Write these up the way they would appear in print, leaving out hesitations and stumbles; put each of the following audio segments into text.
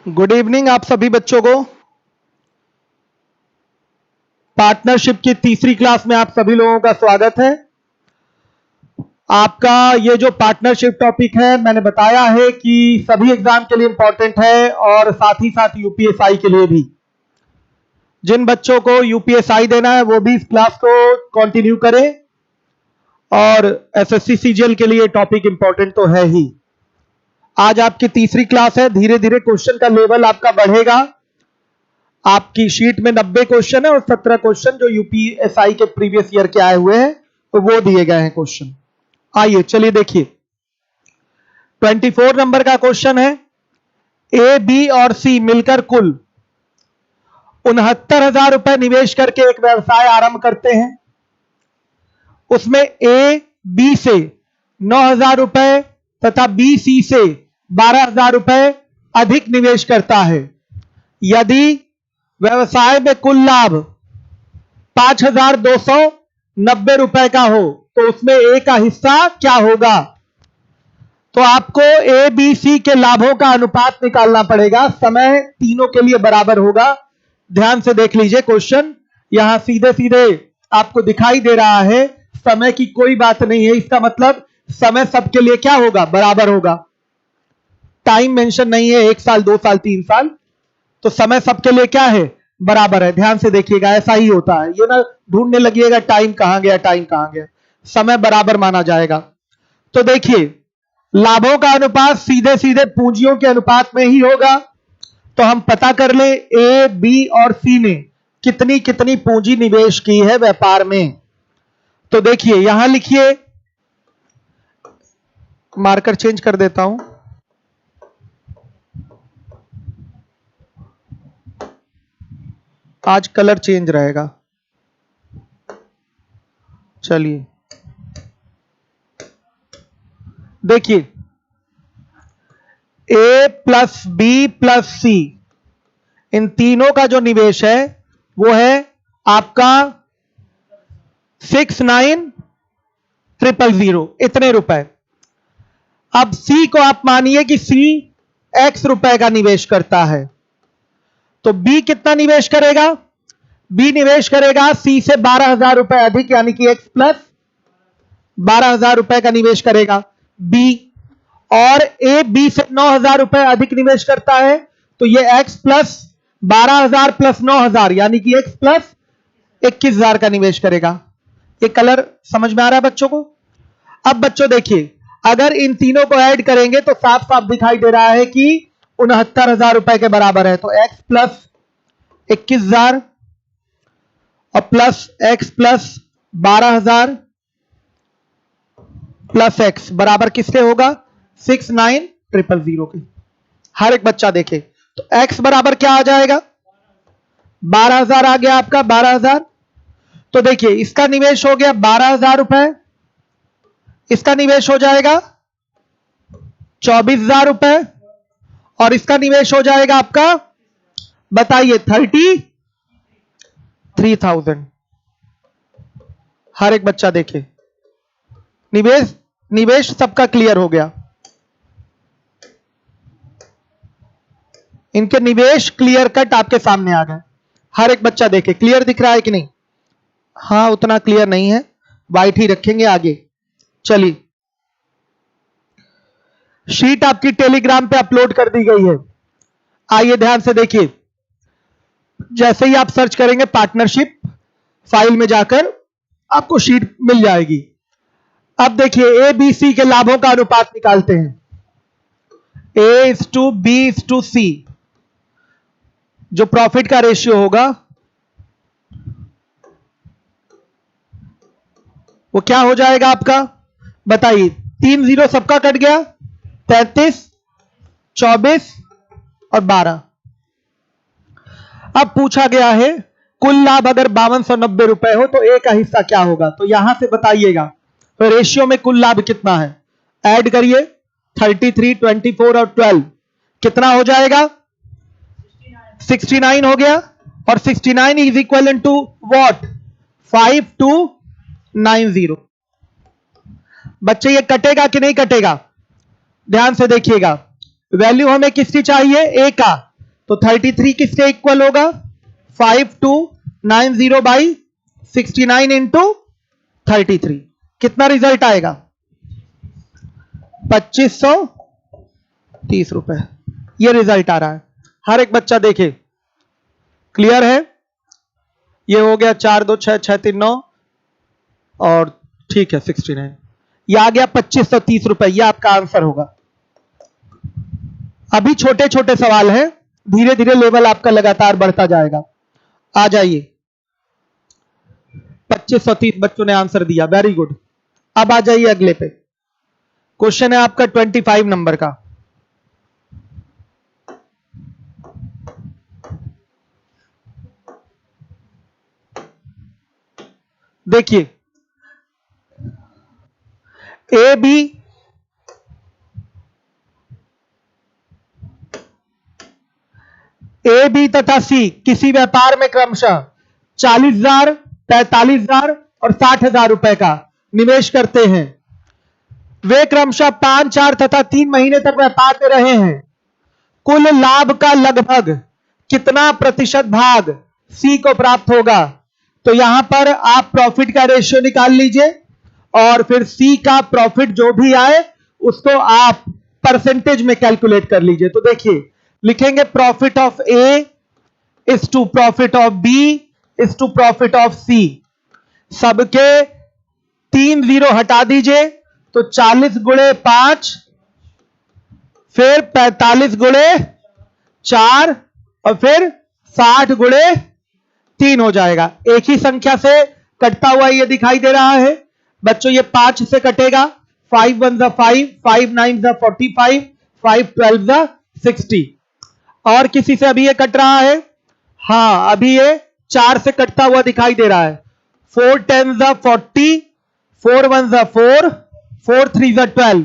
Good evening आप सभी बच्चों को। पार्टनरशिप की तीसरी क्लास में आप सभी लोगों का स्वागत है। आपका ये जो पार्टनरशिप टॉपिक है मैंने बताया है कि सभी एग्जाम के लिए इंपॉर्टेंट है और साथ ही साथ यूपीएसआई के लिए भी। जिन बच्चों को यूपीएसआई देना है वो भी इस क्लास को कंटिन्यू करें और एसएससी सीजीएल के लिए टॉपिक इंपॉर्टेंट तो है ही। आज आपकी तीसरी क्लास है, धीरे धीरे क्वेश्चन का लेवल आपका बढ़ेगा। आपकी शीट में 90 क्वेश्चन है और 17 क्वेश्चन जो यूपीएसआई के प्रीवियस ईयर के आए हुए हैं तो वो दिए गए हैं क्वेश्चन। आइए चलिए देखिए, 24 नंबर का क्वेश्चन है। ए, बी और सी मिलकर कुल 69,000 रुपए निवेश करके एक व्यवसाय आरंभ करते हैं। उसमें ए बी से 9,000 रुपए तथा बी सी से 12,000 रुपए अधिक निवेश करता है। यदि व्यवसाय में कुल लाभ 5,290 रुपए का हो तो उसमें ए का हिस्सा क्या होगा? तो आपको ए बी सी के लाभों का अनुपात निकालना पड़ेगा। समय तीनों के लिए बराबर होगा। ध्यान से देख लीजिए क्वेश्चन, यहां सीधे सीधे आपको दिखाई दे रहा है, समय की कोई बात नहीं है। इसका मतलब समय सबके लिए क्या होगा? बराबर होगा। टाइम मेंशन नहीं है, 1 साल 2 साल 3 साल, तो समय सबके लिए क्या है? बराबर है। ध्यान से देखिएगा, ऐसा ही होता है। ये ना ढूंढने लगिएगा टाइम कहां गया, टाइम कहां गया, समय बराबर माना जाएगा। तो देखिए, लाभों का अनुपात सीधे सीधे पूंजियों के अनुपात में ही होगा। तो हम पता कर ले ए बी और सी ने कितनी कितनी पूंजी निवेश की है व्यापार में। तो देखिए यहां लिखिए, मार्कर चेंज कर देता हूं। आज कलर चेंज रहेगा। चलिए देखिए, ए प्लस बी प्लस सी, इन तीनों का जो निवेश है वो है आपका 69,000 इतने रुपए। अब सी को आप मानिए कि सी x रुपए का निवेश करता है, तो बी कितना निवेश करेगा? बी निवेश करेगा सी से 12,000 रुपए अधिक, यानी कि x प्लस 12,000 रुपए का निवेश करेगा बी। और ए बी से 9,000 रुपए अधिक निवेश करता है, तो ये x प्लस 12,000 प्लस 9,000 यानी कि x प्लस 21,000 का निवेश करेगा। ये कलर समझ में आ रहा है बच्चों को? अब बच्चों देखिए, अगर इन तीनों को ऐड करेंगे तो साफ साफ दिखाई दे रहा है कि 69,000 रुपए के बराबर है। तो x प्लस 21,000 और plus x plus 12,000 plus x बराबर किसके होगा? 69,000 के। हर एक बच्चा देखे तो x बराबर क्या आ जाएगा? 12,000 आ गया आपका, 12,000। तो देखिए इसका निवेश हो गया 12,000 रुपए, इसका निवेश हो जाएगा 24,000 रुपए और इसका निवेश हो जाएगा आपका, बताइए, 33,000। हर एक बच्चा देखे, निवेश सबका क्लियर हो गया। इनके निवेश क्लियर कट आपके सामने आ गए। हर एक बच्चा देखे, क्लियर दिख रहा है कि नहीं? हाँ, उतना क्लियर नहीं है, वाइट ही रखेंगे आगे। चलिए, शीट आपकी टेलीग्राम पे अपलोड कर दी गई है। आइए ध्यान से देखिए, जैसे ही आप सर्च करेंगे पार्टनरशिप, फाइल में जाकर आपको शीट मिल जाएगी। अब देखिए, ए बी सी के लाभों का अनुपात निकालते हैं। A/B/C, जो प्रॉफिट का रेशियो होगा वो क्या हो जाएगा आपका? बताइए, 3 जीरो सबका कट गया, 33, 24 और 12। अब पूछा गया है कुल लाभ अगर 5,290 रुपए हो तो ए का हिस्सा क्या होगा? तो यहां से बताइएगा तो रेशियो में कुल लाभ कितना है। ऐड करिए, 33, 24 और 12 कितना हो जाएगा? 69 हो गया। और 69 इज इक्वल टू व्हाट? 5290। बच्चे ये कटेगा कि नहीं कटेगा? ध्यान से देखिएगा, वैल्यू हमें किसकी चाहिए? ए का। तो 33 किसके इक्वल होगा? 5290/69 इंटू 33। कितना रिजल्ट आएगा? 2530 रुपए। ये रिजल्ट आ रहा है। हर एक बच्चा देखे, क्लियर है? ये हो गया 4 2 6 6 3 9 और ठीक है 69। ये आ गया 2530 रुपए। ये आपका आंसर होगा। अभी छोटे छोटे सवाल हैं, धीरे धीरे लेवल आपका लगातार बढ़ता जाएगा। आ जाइए। 2530 बच्चों ने आंसर दिया, वेरी गुड। अब आ जाइए अगले पे। क्वेश्चन है आपका 25 नंबर का। देखिए, ए बी तथा सी किसी व्यापार में क्रमशः 40,000, 43,000 और 60,000 रुपए का निवेश करते हैं। वे क्रमशः 5, 4 तथा 3 महीने तक व्यापार में रहे हैं। कुल लाभ का लगभग कितना प्रतिशत भाग सी को प्राप्त होगा? तो यहां पर आप प्रॉफिट का रेशियो निकाल लीजिए और फिर सी का प्रॉफिट जो भी आए उसको आप परसेंटेज में कैलकुलेट कर लीजिए। तो देखिए, लिखेंगे profit of A is to profit of B is to profit of C. सबके 3 जीरो हटा दीजिए, तो 40 गुणे 5, फिर 45 गुणे 4 और फिर 60 गुणे 3 हो जाएगा। एक ही संख्या से कटता हुआ ये दिखाई दे रहा है बच्चों। ये 5 से कटेगा, 5 1 ज़ा 5, 5 9 ज़ा 45, 5 12 ज़ा 60। और किसी से अभी ये कट रहा है? हां, अभी ये 4 से कटता हुआ दिखाई दे रहा है। 4 10 ज़ा 40, 4 1 ज़ा 4, 4 3 ज़ा 12।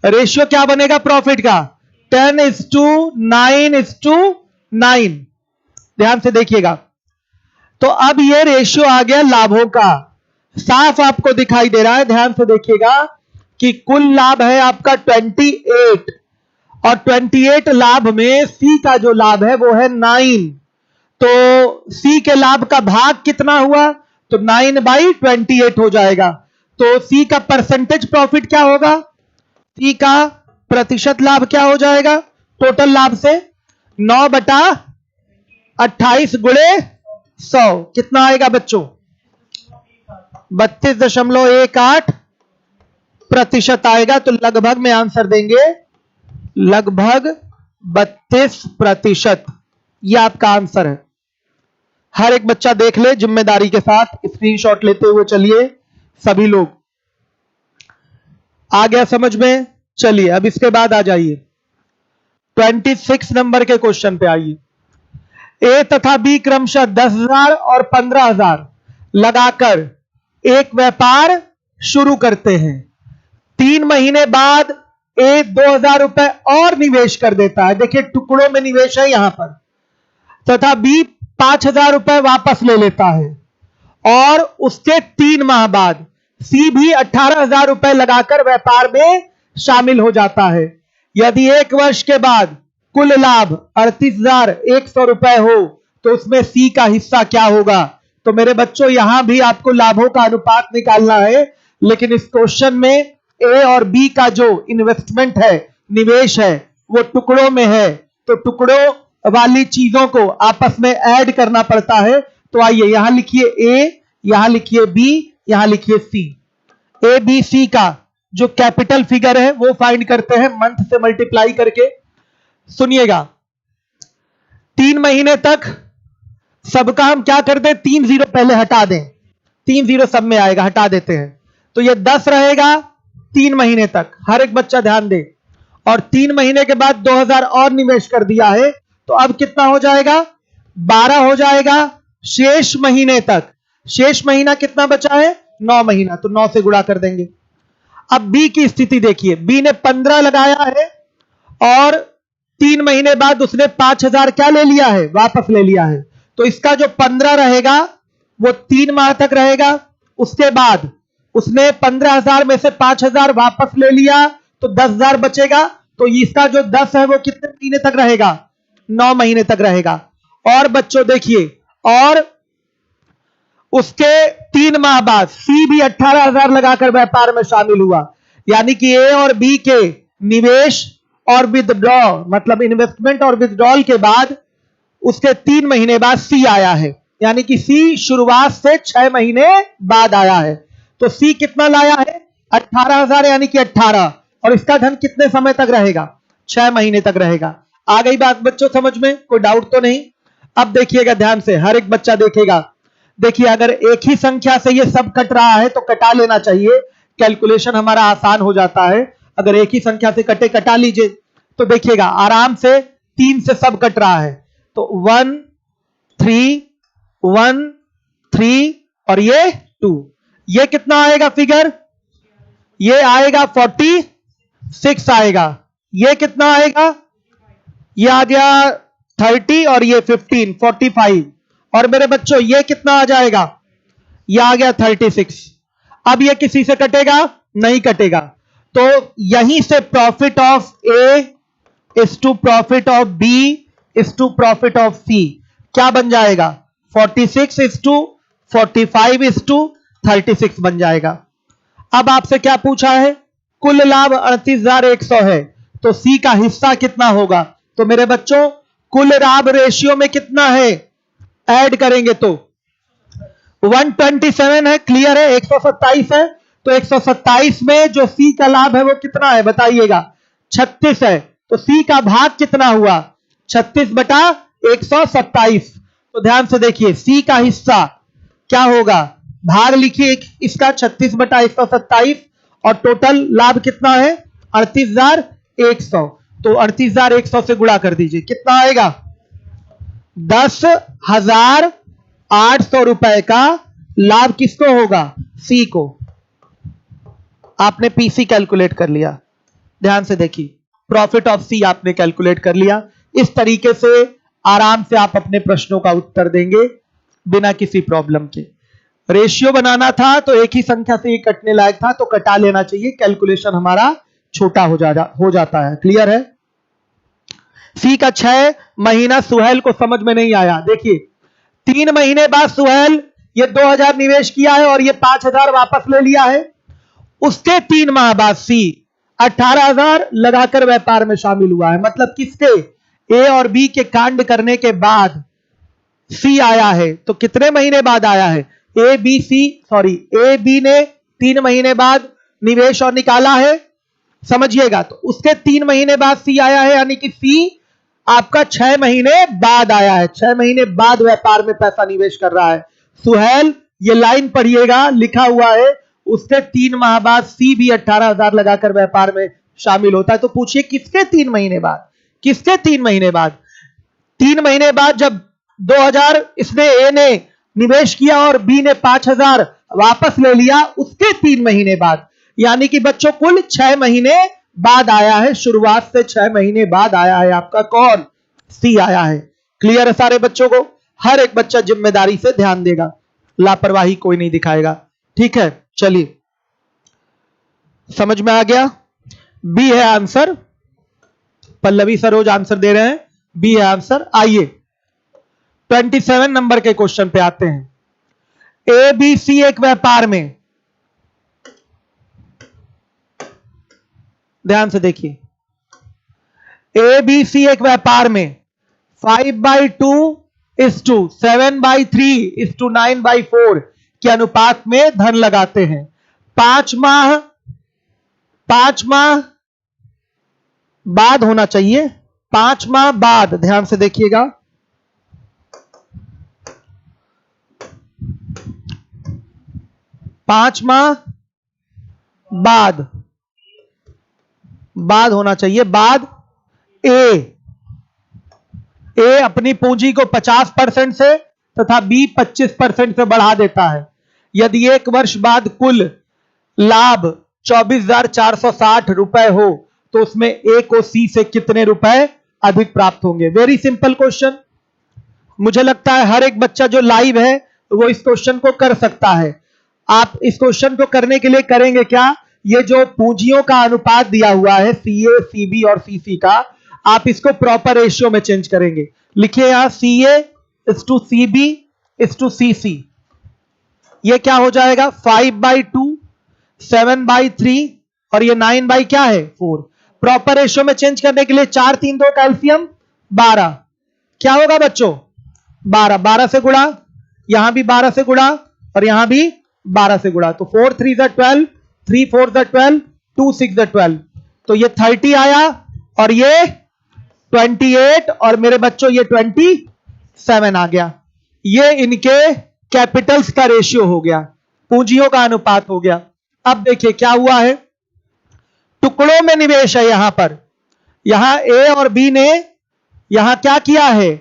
रेशियो क्या बनेगा प्रॉफिट का? 10:9:9। ध्यान से देखिएगा। तो अब ये रेशियो आ गया लाभों का। साफ आपको दिखाई दे रहा है, ध्यान से देखिएगा कि कुल लाभ है आपका 28 और 28 लाभ में सी का जो लाभ है वो है 9। तो सी के लाभ का भाग कितना हुआ? तो 9/28 हो जाएगा। तो सी का परसेंटेज प्रॉफिट क्या होगा? सी का प्रतिशत लाभ क्या हो जाएगा टोटल लाभ से? 9/28 गुणे 100 कितना आएगा बच्चों? 32.18% आएगा। तो लगभग में आंसर देंगे लगभग 32%। यह आपका आंसर है। हर एक बच्चा देख ले जिम्मेदारी के साथ, स्क्रीनशॉट लेते हुए चलिए सभी लोग। आ गया समझ में? चलिए अब इसके बाद आ जाइए 26 नंबर के क्वेश्चन पे आइए। ए तथा बी क्रमशः 10,000 और 15,000 लगाकर एक व्यापार शुरू करते हैं। 3 महीने बाद ए 2,000 रुपए और निवेश कर देता है। देखिए टुकड़ों में निवेश है यहां पर। तथा बी 5,000 रुपए वापस ले लेता है और उसके 3 माह बाद सी भी 18,000 रुपए लगाकर व्यापार में शामिल हो जाता है। यदि 1 वर्ष के बाद कुल लाभ 38,100 रुपए हो तो उसमें सी का हिस्सा क्या होगा? तो मेरे बच्चों यहां भी आपको लाभों का अनुपात निकालना है, लेकिन इस क्वेश्चन में ए और बी का जो इन्वेस्टमेंट है, निवेश है, वो टुकड़ों में है। तो टुकड़ों वाली चीजों को आपस में ऐड करना पड़ता है। तो आइए यहां लिखिए ए, यहां लिखिए बी, यहां लिखिए सी। ए बी सी का जो कैपिटल फिगर है वो फाइंड करते हैं मंथ से मल्टीप्लाई करके। सुनिएगा, 3 महीने तक सबका हम क्या कर दें? 3 जीरो पहले हटा दें। 3 जीरो सब में आएगा, हटा देते हैं। तो ये 10 रहेगा 3 महीने तक। हर एक बच्चा ध्यान दे। और 3 महीने के बाद 2,000 और निवेश कर दिया है, तो अब कितना हो जाएगा? 12 हो जाएगा शेष महीने तक। शेष महीना कितना बचा है? 9 महीना। तो 9 से गुणा कर देंगे। अब बी की स्थिति देखिए। बी ने 15 लगाया है और 3 महीने बाद उसने 5,000 क्या ले लिया है? वापस ले लिया है। तो इसका जो 15 रहेगा वो 3 माह तक रहेगा। उसके बाद उसने 15,000 में से 5,000 वापस ले लिया तो 10,000 बचेगा। तो इसका जो 10 है वो कितने महीने तक रहेगा? 9 महीने तक रहेगा। और बच्चों देखिए, और उसके 3 माह बाद सी भी 18,000 लगाकर व्यापार में शामिल हुआ। यानी कि ए और बी के निवेश और विथड्रॉ, मतलब इन्वेस्टमेंट और विथड्रॉल के बाद उसके 3 महीने बाद सी आया है। यानी कि सी शुरुआत से 6 महीने बाद आया है। तो सी कितना लाया है? 18,000, यानी कि 18। और इसका धन कितने समय तक रहेगा? 6 महीने तक रहेगा। आ गई बात बच्चों समझ में? कोई डाउट तो नहीं? अब देखिएगा ध्यान से, हर एक बच्चा देखेगा। देखिए, अगर एक ही संख्या से ये सब कट रहा है तो कटा लेना चाहिए, कैलकुलेशन हमारा आसान हो जाता है। अगर एक ही संख्या से कटे, कटा लीजिए। तो देखिएगा आराम से 3 से सब कट रहा है। तो 1 3 1 3 और ये 2, ये कितना आएगा फिगर? ये आएगा 46 आएगा। ये कितना आएगा? ये आ गया 30 और ये 15, 45। और मेरे बच्चों ये कितना आ जाएगा? ये आ गया 36। अब ये किसी से कटेगा? नहीं कटेगा। तो यहीं से profit of A is to profit of B is to profit of C क्या बन जाएगा? 46 इज टू 45 इज टू 36 बन जाएगा। अब आपसे क्या पूछा है? कुल लाभ 38,100 है, तो सी का हिस्सा कितना होगा? तो मेरे बच्चों कुल लाभ रेशियो में कितना है? ऐड करेंगे तो 127 है, क्लियर है? 127 है, तो 127 में जो सी का लाभ है वो कितना है बताइएगा? 36 है। तो सी का भाग कितना हुआ? 36/127। तो ध्यान से देखिए, सी का हिस्सा क्या होगा? भाग लिखिए इसका 36/127 और टोटल लाभ कितना है? 38,100। तो 38,100 से गुणा कर दीजिए, कितना आएगा? 10,800 रुपए का लाभ किसको होगा? सी को। आपने पीसी कैलकुलेट कर लिया। ध्यान से देखिए, प्रॉफिट ऑफ सी आपने कैलकुलेट कर लिया। इस तरीके से आराम से आप अपने प्रश्नों का उत्तर देंगे बिना किसी प्रॉब्लम के। रेशियो बनाना था तो एक ही संख्या से ये कटने लायक था, तो कटा लेना चाहिए, कैलकुलेशन हमारा छोटा हो जाता है। क्लियर है? सी का 6 महीना सुहेल को समझ में नहीं आया। देखिए 3 महीने बाद सुहेल ये 2,000 निवेश किया है और ये 5,000 वापस ले लिया है। उसके 3 माह बाद सी 18,000 लगाकर व्यापार में शामिल हुआ है। मतलब किसके? ए और बी के कांड करने के बाद सी आया है। तो कितने महीने बाद आया है? ए बी ने 3 महीने बाद निवेश और निकाला है, समझिएगा। तो उसके 3 महीने बाद सी आया है, यानी कि सी आपका 6 महीने बाद आया है। 6 महीने बाद व्यापार में पैसा निवेश कर रहा है सुहेल। ये लाइन पढ़िएगा, लिखा हुआ है उसके 3 माह बाद सी भी 18,000 लगाकर व्यापार में शामिल होता है। तो पूछिए किसके 3 महीने बाद? किसके 3 महीने बाद? 3 महीने बाद जब 2,000 इसने ए ने निवेश किया और बी ने 5,000 वापस ले लिया, उसके 3 महीने बाद। यानी कि बच्चों कुल 6 महीने बाद आया है। शुरुआत से 6 महीने बाद आया है आपका कौन? सी आया है। क्लियर है सारे बच्चों को? हर एक बच्चा जिम्मेदारी से ध्यान देगा, लापरवाही कोई नहीं दिखाएगा। ठीक है, चलिए समझ में आ गया? बी है आंसर। पल्लवी सरोज आंसर दे रहे हैं, बी है आंसर। आइए 27 नंबर के क्वेश्चन पे आते हैं। ए बी सी एक व्यापार में, ध्यान से देखिए, ए बी सी एक व्यापार में 5/2 इज टू 7/3 इज टू 9/4 के अनुपात में धन लगाते हैं। 5 माह बाद होना चाहिए, 5 माह बाद। ध्यान से देखिएगा, 5 माह बाद होना चाहिए। बाद ए अपनी पूंजी को 50% से तथा बी 25% से बढ़ा देता है। यदि 1 वर्ष बाद कुल लाभ 24,460 रुपए हो तो उसमें ए को सी से कितने रुपए अधिक प्राप्त होंगे? Very simple question. मुझे लगता है हर एक बच्चा जो लाइव है वो इस क्वेश्चन को कर सकता है। आप इस क्वेश्चन को करने के लिए करेंगे क्या? ये जो पूंजियों का अनुपात दिया हुआ है सीए, सीबी और सीसी का, आप इसको प्रॉपर रेशियो में चेंज करेंगे। लिखिए यहां CA is to CB is to CC। ये क्या हो जाएगा 5/2, 7/3 और ये 9 क्या है 4। प्रॉपर रेशियो में चेंज करने के लिए 4 3 2 कैल्शियम 12 क्या होगा बच्चों 12, 12 से गुणा, यहां भी 12 से गुणा और यहां भी 12 से गुणा, तो 4 3 12, 3 4 12, 2 6 12, तो ये 30 आया और ये 28 और मेरे बच्चों ये 27 आ गया। ये इनके कैपिटल्स का रेशियो हो गया, पूंजियों का अनुपात हो गया। अब देखिए क्या हुआ है, टुकड़ों में निवेश है यहां पर। यहां ए और बी ने यहां क्या किया है,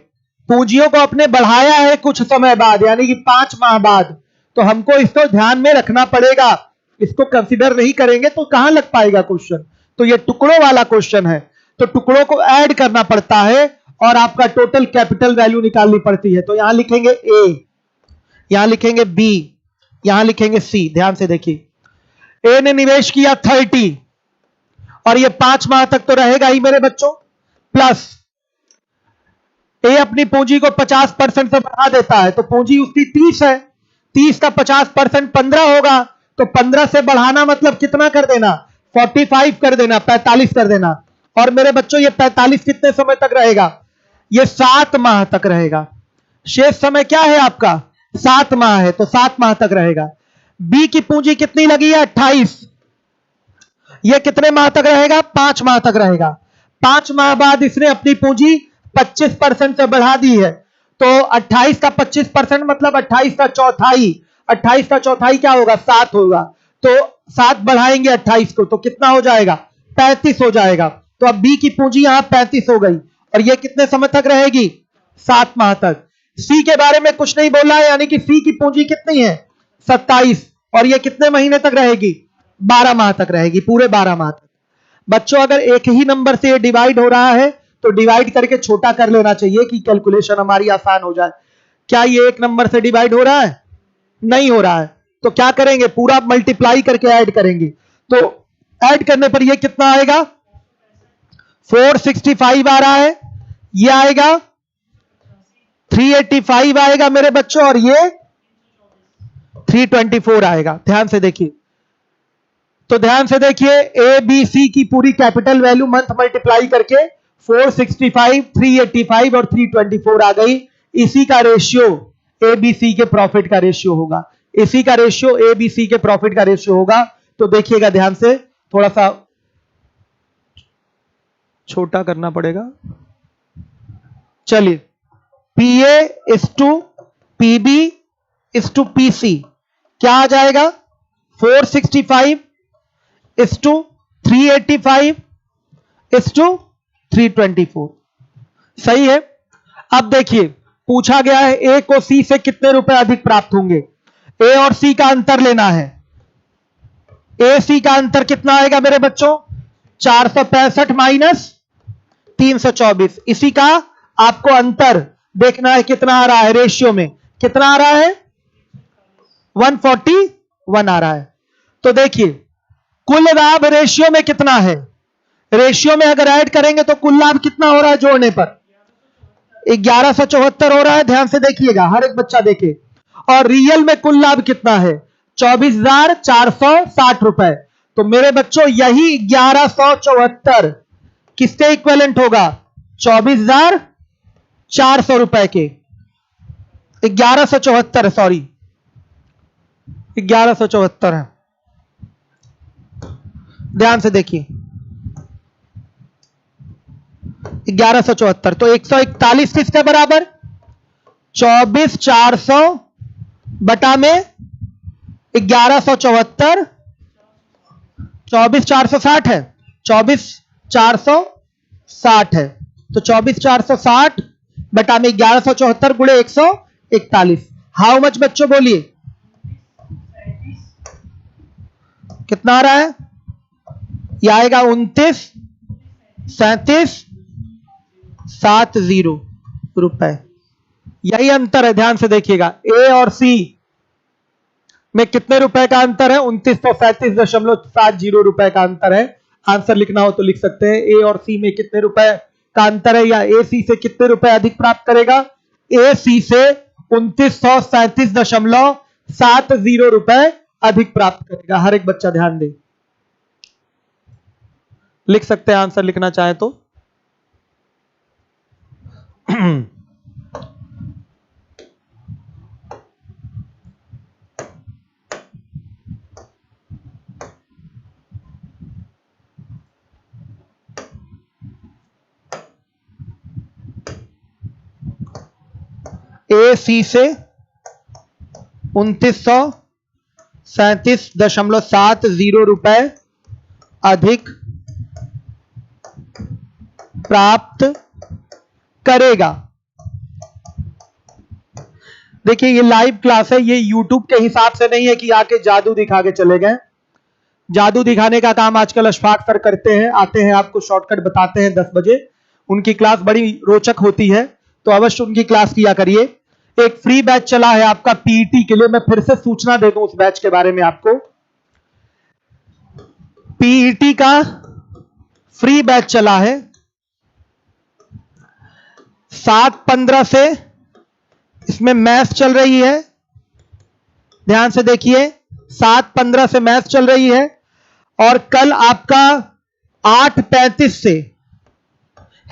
पूंजियों को अपने बढ़ाया है कुछ समय बाद, यानी कि 5 माह बाद। तो हमको इसको ध्यान में रखना पड़ेगा, इसको कंसीडर नहीं करेंगे तो कहां लग पाएगा क्वेश्चन। तो ये टुकड़ों वाला क्वेश्चन है, तो टुकड़ों को ऐड करना पड़ता है और आपका टोटल कैपिटल वैल्यू निकालनी पड़ती है। तो यहां लिखेंगे ए, यहां लिखेंगे बी, यहां लिखेंगे सी। ध्यान से देखिए, ए ने निवेश किया 30 और ये 5 माह तक तो रहेगा ही मेरे बच्चों, प्लस ए अपनी पूंजी को 50% से बढ़ा देता है, तो पूंजी उसकी 30 है, 30 का 50% 15 होगा, तो 15 से बढ़ाना मतलब कितना कर देना 45 कर देना, 45 कर देना। और मेरे बच्चों ये 45 कितने समय तक रहेगा, ये 7 माह तक रहेगा। शेष समय क्या है आपका 7 माह है, तो 7 माह तक रहेगा। बी की पूंजी कितनी लगी है 28, ये कितने माह तक रहेगा 5 माह तक रहेगा। 5 माह बाद इसने अपनी पूंजी 25% से बढ़ा दी है, तो 28 का 25% मतलब 28 का चौथाई, 28 का चौथाई क्या होगा 7 होगा, तो 7 बढ़ाएंगे 28 को तो कितना हो जाएगा 35 हो जाएगा। तो अब बी की पूंजी यहां 35 हो गई और ये कितने समय तक रहेगी 7 माह तक। सी के बारे में कुछ नहीं बोला है, यानी कि सी की पूंजी कितनी है 27 और ये कितने महीने तक रहेगी 12 माह तक रहेगी, पूरे 12 माह तक। बच्चों अगर एक ही नंबर से डिवाइड हो रहा है तो डिवाइड करके छोटा कर लेना चाहिए कि कैलकुलेशन हमारी आसान हो जाए। क्या ये एक नंबर से डिवाइड हो रहा है, नहीं हो रहा है, तो क्या करेंगे पूरा मल्टीप्लाई करके ऐड करेंगे। तो ऐड करने पर ये कितना आएगा 465 आ रहा है, ये आएगा 385 आएगा मेरे बच्चों और ये 324 आएगा। ध्यान से देखिए, तो ध्यान से देखिए ए बी सी की पूरी कैपिटल वैल्यू मंथ मल्टीप्लाई करके 465, 385 और 324 आ गई। इसी का रेशियो एबीसी के प्रॉफिट का रेशियो होगा, इसी का रेशियो एबीसी के प्रॉफिट का रेशियो होगा। तो देखिएगा ध्यान से, थोड़ा सा छोटा करना पड़ेगा। चलिए, PA is to PB is to PC क्या आ जाएगा 465 इज टू 385 इज टू 324। सही है। अब देखिए पूछा गया है ए को सी से कितने रुपए अधिक प्राप्त होंगे। ए और सी का अंतर लेना है। ए सी का अंतर कितना आएगा मेरे बच्चों 465 माइनस 324। इसी का आपको अंतर देखना है कितना आ रहा है, रेशियो में कितना आ रहा है 141 आ रहा है। तो देखिए कुल लाभ रेशियो में कितना है, रेशियो में अगर ऐड करेंगे तो कुल लाभ कितना हो रहा है जोड़ने पर 1174 हो रहा है। ध्यान से देखिएगा, हर एक बच्चा देखे। और रियल में कुल लाभ कितना है 24,460 रुपए। तो मेरे बच्चों यही 1174 किसके इक्विवेलेंट होगा 24,400 रुपए के, 1174 सॉरी 1174 है। ध्यान से देखिए 1174, तो 141 किसके बराबर 24,400 बटा में 1174, 24,460 है, 24,460 है। तो 24,460 बटा में 1174 गुणे 141 हाउ मच बच्चों बोलिए कितना आ रहा है, यह आएगा 29,37,70 रुपए। यही अंतर है, ध्यान से देखिएगा। ए और सी में कितने रुपए का अंतर है 2937.70 रुपए का अंतर है। आंसर लिखना हो तो लिख सकते हैं। ए और सी में कितने रुपए का अंतर है, या ए सी से कितने रुपए अधिक प्राप्त करेगा? ए सी से 2937.70 रुपए अधिक प्राप्त करेगा। हर एक बच्चा ध्यान दे, लिख सकते हैं आंसर लिखना चाहे तो। ए सी से 2937.70 रुपए अधिक प्राप्त करेगा। देखिए ये लाइव क्लास है, ये यूट्यूब के हिसाब से नहीं है कि आके जादू दिखा के चले गए। जादू दिखाने का काम आजकल अशफाक सर करते हैं, आते हैं आपको शॉर्टकट बताते हैं 10 बजे। उनकी क्लास बड़ी रोचक होती है, तो अवश्य उनकी क्लास किया करिए। एक फ्री बैच चला है आपका पीईटी के लिए, मैं फिर से सूचना दे दूं उस बैच के बारे में आपको। पीईटी का फ्री बैच चला है 7/15 से, इसमें मैथ्स चल रही है, ध्यान से देखिए 7/15 से मैथ्स चल रही है, और कल आपका 8:35 से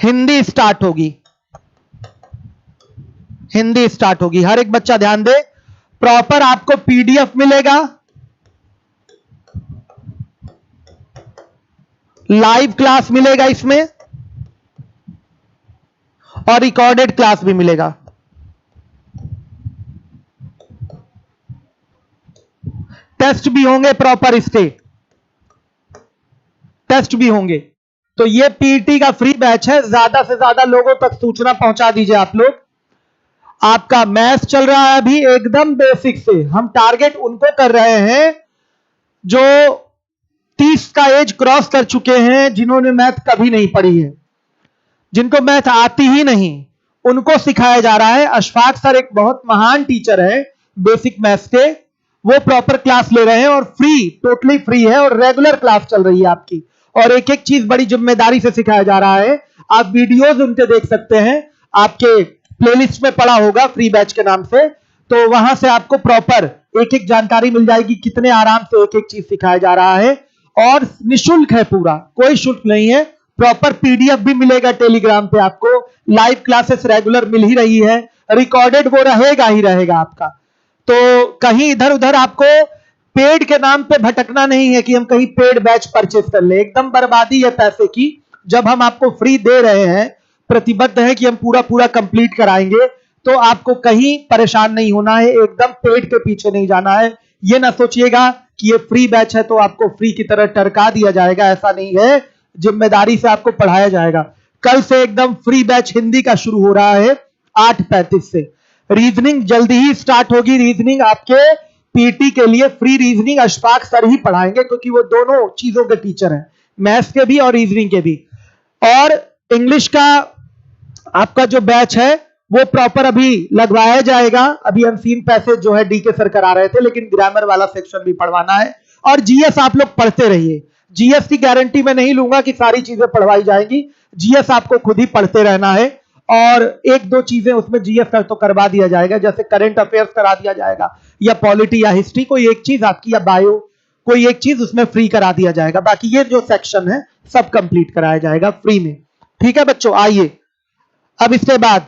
हिंदी स्टार्ट होगी। हिंदी स्टार्ट होगी। हर एक बच्चा ध्यान दे, प्रॉपर आपको पीडीएफ मिलेगा, लाइव क्लास मिलेगा इसमें, और रिकॉर्डेड क्लास भी मिलेगा। टेस्ट भी होंगे प्रॉपर, इसके टेस्ट भी होंगे। तो ये पीईटी का फ्री बैच है, ज्यादा से ज्यादा लोगों तक सूचना पहुंचा दीजिए आप लोग। आपका मैथ्स चल रहा है अभी एकदम बेसिक से, हम टारगेट उनको कर रहे हैं जो 30 का एज क्रॉस कर चुके हैं, जिन्होंने मैथ कभी नहीं पढ़ी है, जिनको मैथ आती ही नहीं, उनको सिखाया जा रहा है। अशफाक सर एक बहुत महान टीचर है बेसिक मैथ्स के, वो प्रॉपर क्लास ले रहे हैं, और फ्री, टोटली फ्री है, और रेगुलर क्लास चल रही है आपकी, और एक एक चीज बड़ी जिम्मेदारी से सिखाया जा रहा है। आप वीडियोज उनके देख सकते हैं, आपके प्लेलिस्ट में पड़ा होगा फ्री बैच के नाम से, तो वहां से आपको प्रॉपर एक एक जानकारी मिल जाएगी, कितने आराम से एक एक चीज सिखाया जा रहा है, और निशुल्क है पूरा, कोई शुल्क नहीं है। प्रॉपर पीडीएफ भी मिलेगा टेलीग्राम पे आपको, लाइव क्लासेस रेगुलर मिल ही रही है, रिकॉर्डेड वो रहेगा ही रहेगा आपका। तो कहीं इधर उधर आपको पेड के नाम पे भटकना नहीं है कि हम कहीं पेड बैच परचेस कर ले, एकदम बर्बादी है पैसे की। जब हम आपको फ्री दे रहे हैं, प्रतिबद्ध है कि हम पूरा पूरा कंप्लीट कराएंगे, तो आपको कहीं परेशान नहीं होना है, एकदम पेड के पीछे नहीं जाना है। ये ना सोचिएगा कि ये फ्री बैच है तो आपको फ्री की तरह टरका दिया जाएगा, ऐसा नहीं है, जिम्मेदारी से आपको पढ़ाया जाएगा। कल से एकदम फ्री बैच हिंदी का शुरू हो रहा है 8:35 से। रीजनिंग जल्दी ही स्टार्ट होगी, रीजनिंग आपके पीटी के लिए फ्री रीजनिंग अशफाक सर ही पढ़ाएंगे, क्योंकि वो दोनों चीजों के टीचर हैं, मैथ्स के भी और रीजनिंग के भी। और इंग्लिश का आपका जो बैच है वो प्रॉपर अभी लगवाया जाएगा। अभी अनसीन पैसेज जो है डीके सर करा रहे थे, लेकिन ग्रामर वाला सेक्शन भी पढ़वाना है। और जीएस आप लोग पढ़ते रहिए, जीएस की गारंटी मैं नहीं लूंगा कि सारी चीजें पढ़वाई जाएंगी, जीएस आपको खुद ही पढ़ते रहना है, और एक दो चीजें उसमें जीएस का तो करवा दिया जाएगा, जैसे करंट अफेयर्स करा दिया जाएगा, या पॉलिटी या हिस्ट्री, कोई एक चीज आपकी, या बायो, कोई एक चीज उसमें फ्री करा दिया जाएगा। बाकी ये जो सेक्शन है सब कंप्लीट कराया जाएगा फ्री में। ठीक है बच्चों, आइए अब इसके बाद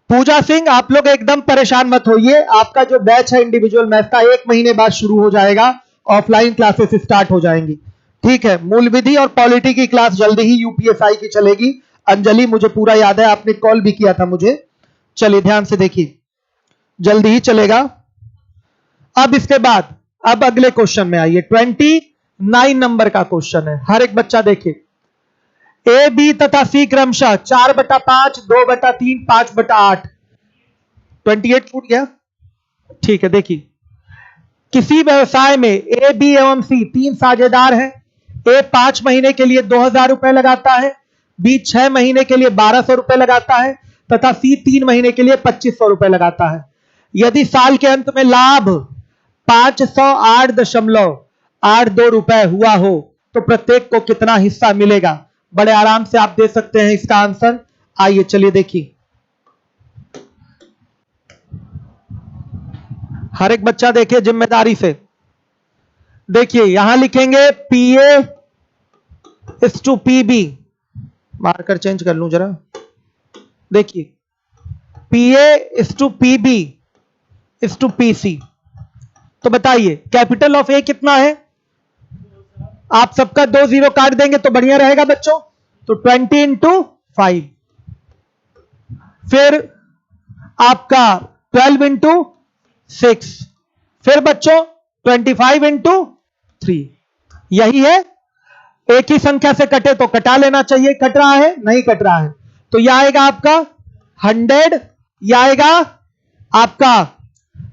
पूजा सिंह, आप लोग एकदम परेशान मत होइए, आपका जो बैच है इंडिविजुअल मैथ का 1 महीने बाद शुरू हो जाएगा, ऑफलाइन क्लासेस स्टार्ट हो जाएंगी। ठीक है, मूल विधि और पॉलिटी की क्लास जल्दी ही यूपीएसआई की चलेगी। अंजलि, मुझे पूरा याद है, आपने कॉल भी किया था मुझे। चलिए ध्यान से देखिए, जल्दी ही चलेगा। अब इसके बाद अब अगले क्वेश्चन में आइए, 29 नंबर का क्वेश्चन है। हर एक बच्चा देखिए, ए बी तथा सी क्रमशः 4/5, 2/3, 5/8। 28 फुट गया। ठीक है, देखिए किसी व्यवसाय में ए बी एवं सी 3 साझेदार हैं। ए 5 महीने के लिए 2000 रुपए लगाता है, बी 6 महीने के लिए 1200 रुपए लगाता है, तथा सी 3 महीने के लिए 2500 रुपए लगाता है। यदि साल के अंत में लाभ 508.82 रुपए हुआ हो तो प्रत्येक को कितना हिस्सा मिलेगा? बड़े आराम से आप दे सकते हैं इसका आंसर। आइए चलिए देखिए, हर एक बच्चा देखिए जिम्मेदारी से। देखिए यहां लिखेंगे PA is to PB, marker change कर लूं जरा। देखिए PA is to PB is to PC। तो बताइए कैपिटल ऑफ A कितना है? आप सबका 2 0 काट देंगे तो बढ़िया रहेगा बच्चों। तो 20 इंटू 5, फिर आपका 12 इंटू 6, फिर बच्चों 25 इंटू 3। यही है, एक ही संख्या से कटे तो कटा लेना चाहिए। कट रहा है? नहीं कट रहा है। तो यह आएगा आपका 100, यह आएगा आपका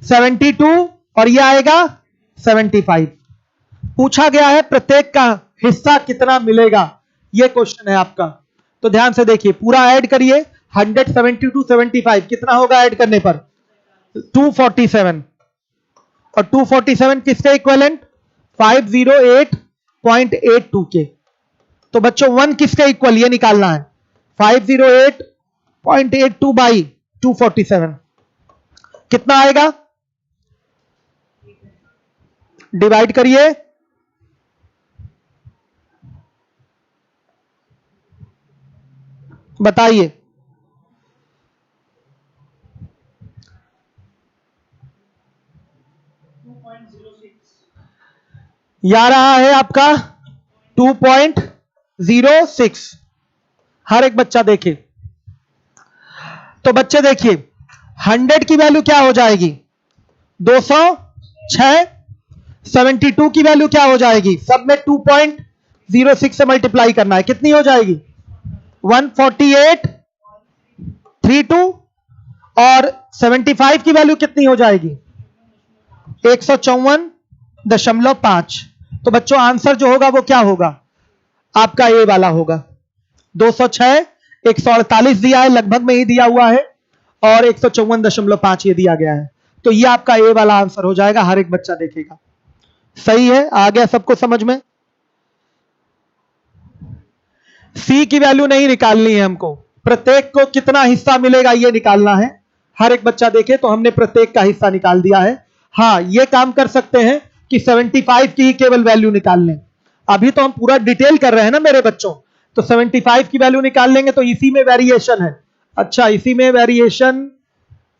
72 और यह आएगा 75। पूछा गया है प्रत्येक का हिस्सा कितना मिलेगा, यह क्वेश्चन है आपका। तो ध्यान से देखिए, पूरा ऐड करिए। 100, 72, 75 कितना होगा ऐड करने पर? 247। और 247 किसके इक्विवेलेंट? 508.82 के। तो बच्चों 1 किसके इक्वल, ये निकालना है। 508.82 बाई 247 कितना आएगा? डिवाइड करिए। बताइए। या रहा है आपका 2.06। हर एक बच्चा देखे। तो बच्चे देखिए 100 की वैल्यू क्या हो जाएगी? 206। 72 की वैल्यू क्या हो जाएगी? सब में 2.06 से मल्टीप्लाई करना है। कितनी हो जाएगी? 148.32। और 75 की वैल्यू कितनी हो जाएगी? 154.5। तो बच्चों आंसर जो होगा वो क्या होगा? आपका ए वाला होगा। 206, 148 दिया है, लगभग में ही दिया हुआ है, और 154.5 ये दिया गया है। तो ये आपका ए वाला आंसर हो जाएगा। हर एक बच्चा देखेगा। सही है? आ गया सबको समझ में? सी की वैल्यू नहीं निकालनी है हमको, प्रत्येक को कितना हिस्सा मिलेगा ये निकालना है। हर एक बच्चा देखे तो हमने प्रत्येक का हिस्सा निकाल दिया है। हाँ, ये काम कर सकते हैं कि 75 की ही केवल वैल्यू निकाल लें। अभी तो हम पूरा डिटेल कर रहे हैं ना मेरे बच्चों। तो 75 की वैल्यू निकाल लेंगे तो इसी में वेरिएशन है। अच्छा, इसी में वेरिएशन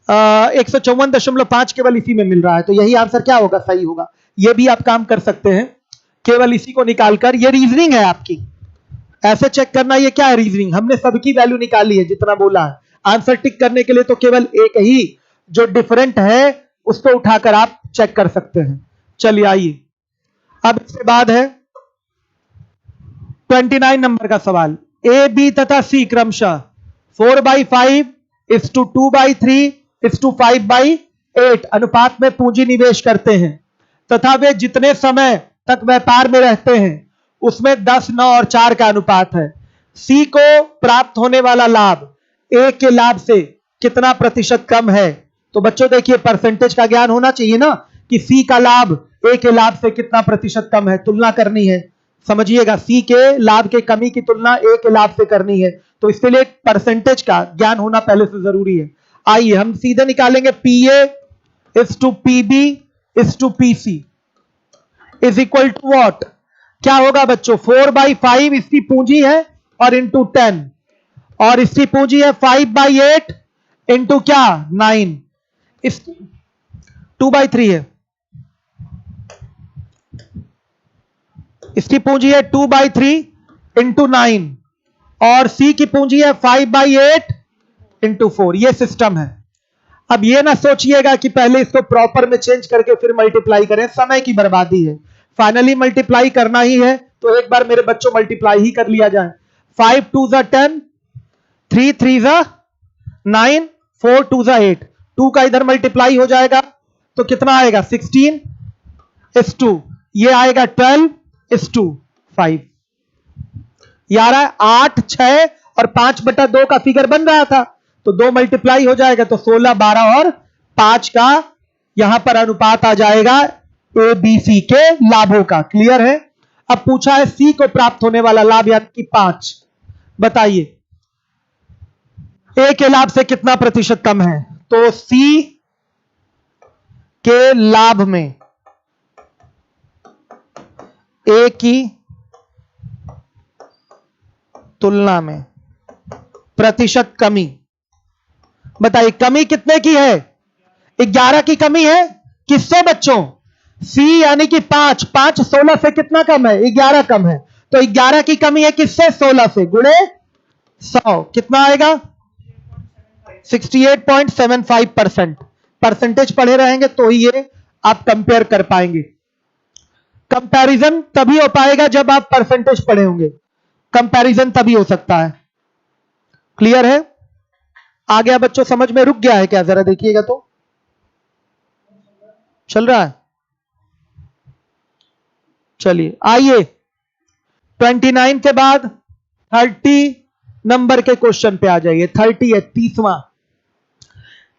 154.5 केवल इसी में मिल रहा है। तो यही आंसर क्या होगा? सही होगा। ये भी आप काम कर सकते हैं केवल इसी को निकालकर। ये रीजनिंग है आपकी, ऐसे चेक करना। ये क्या है? रीजनिंग। हमने सबकी वैल्यू निकाली है जितना बोला है। आंसर टिक करने के लिए तो केवल एक ही जो डिफरेंट है उसको उठाकर आप चेक कर सकते हैं। चलिए आइए, अब इसके बाद है 29 नंबर का सवाल। ए, बी तथा सी क्रमशः 4/5 इज टू 2/3 इज टू 5/8 अनुपात में पूंजी निवेश करते हैं तथा वे जितने समय तक व्यापार में रहते हैं उसमें 10, 9 और 4 का अनुपात है। सी को प्राप्त होने वाला लाभ ए के लाभ से कितना प्रतिशत कम है? तो बच्चों देखिए, परसेंटेज का ज्ञान होना चाहिए ना, कि सी का लाभ ए के लाभ से कितना प्रतिशत कम है, तुलना करनी है। समझिएगा, सी के लाभ के कमी की तुलना ए के लाभ से करनी है। तो इसके लिए परसेंटेज का ज्ञान होना पहले से जरूरी है। आइए हम सीधे निकालेंगे। PA is to PB is to PC is equal to what? क्या होगा बच्चों? 4/5 इसकी पूंजी है और इंटू 10, और इसकी पूंजी है 5/8 इंटू क्या? 9। इस 2/3 है, इसकी पूंजी है 2/3 इंटू 9, और सी की पूंजी है 5/8 इंटू 4। ये सिस्टम है। अब ये ना सोचिएगा कि पहले इसको प्रॉपर में चेंज करके फिर मल्टीप्लाई करें, समय की बर्बादी है। फाइनली मल्टीप्लाई करना ही है तो एक बार मेरे बच्चों मल्टीप्लाई ही कर लिया जाए। 5 2 10, 3 3 9, 4 2 8। 2 का इधर मल्टीप्लाई हो जाएगा तो कितना आएगा? 16:2। ये आएगा 12:5। यार 8, 6 और 5/2 का फिगर बन रहा था, तो 2 मल्टीप्लाई हो जाएगा तो 16, 12 और 5 का यहां पर अनुपात आ जाएगा ए बी सी के लाभों का। क्लियर है? अब पूछा है सी को प्राप्त होने वाला लाभ यानी कि 5। बताइए ए के लाभ से कितना प्रतिशत कम है? तो सी के लाभ में ए की तुलना में प्रतिशत कमी। बताइए कमी कितने की है? 11 की कमी है। किससे बच्चों? सी यानी कि 5 16 से कितना कम है? 11 कम है। तो 11 की कमी है किससे? 16 से, गुणे 100 कितना आएगा? 68.75%। परसेंटेज पढ़े रहेंगे तो ही ये आप कंपेयर कर पाएंगे। कंपैरिजन तभी हो पाएगा जब आप परसेंटेज पढ़े होंगे, कंपैरिजन तभी हो सकता है। क्लियर है? आ गया बच्चों? समझ में रुक गया है क्या? जरा देखिएगा तो। चल रहा है? चलिए आइए 29 के बाद 30 नंबर के क्वेश्चन पे आ जाइए। 30 है 30वां।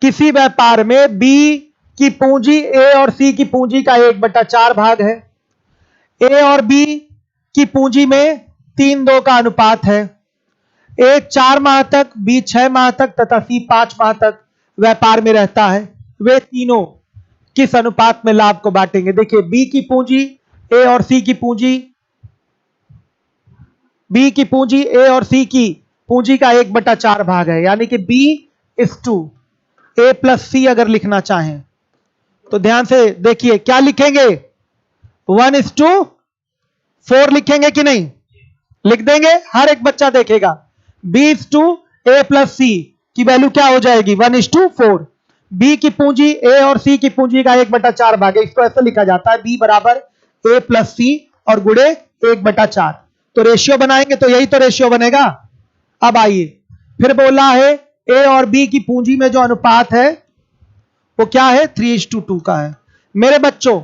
किसी व्यापार में बी की पूंजी ए और सी की पूंजी का 1/4 भाग है। ए और बी की पूंजी में 3:2 का अनुपात है। ए 4 माह तक, बी 6 माह तक तथा सी 5 माह तक व्यापार में रहता है। वे तीनों किस अनुपात में लाभ को बांटेंगे? देखिए बी की पूंजी ए और सी की पूंजी, बी की पूंजी ए और सी की पूंजी का 1/4 भाग है, यानी कि B/A+C अगर लिखना चाहें तो ध्यान से देखिए क्या लिखेंगे? 1:4 लिखेंगे कि नहीं? लिख देंगे, हर एक बच्चा देखेगा। B/A+C की वैल्यू क्या हो जाएगी? 1:4। बी की पूंजी ए और सी की पूंजी का 1/4 भाग है, इसको ऐसे लिखा जाता है B बराबर A+C और गुणे 1/4। तो रेशियो बनाएंगे तो यही तो रेशियो बनेगा। अब आइए फिर बोला है ए और बी की पूंजी में जो अनुपात है वो क्या है? 3:2 का है। मेरे बच्चों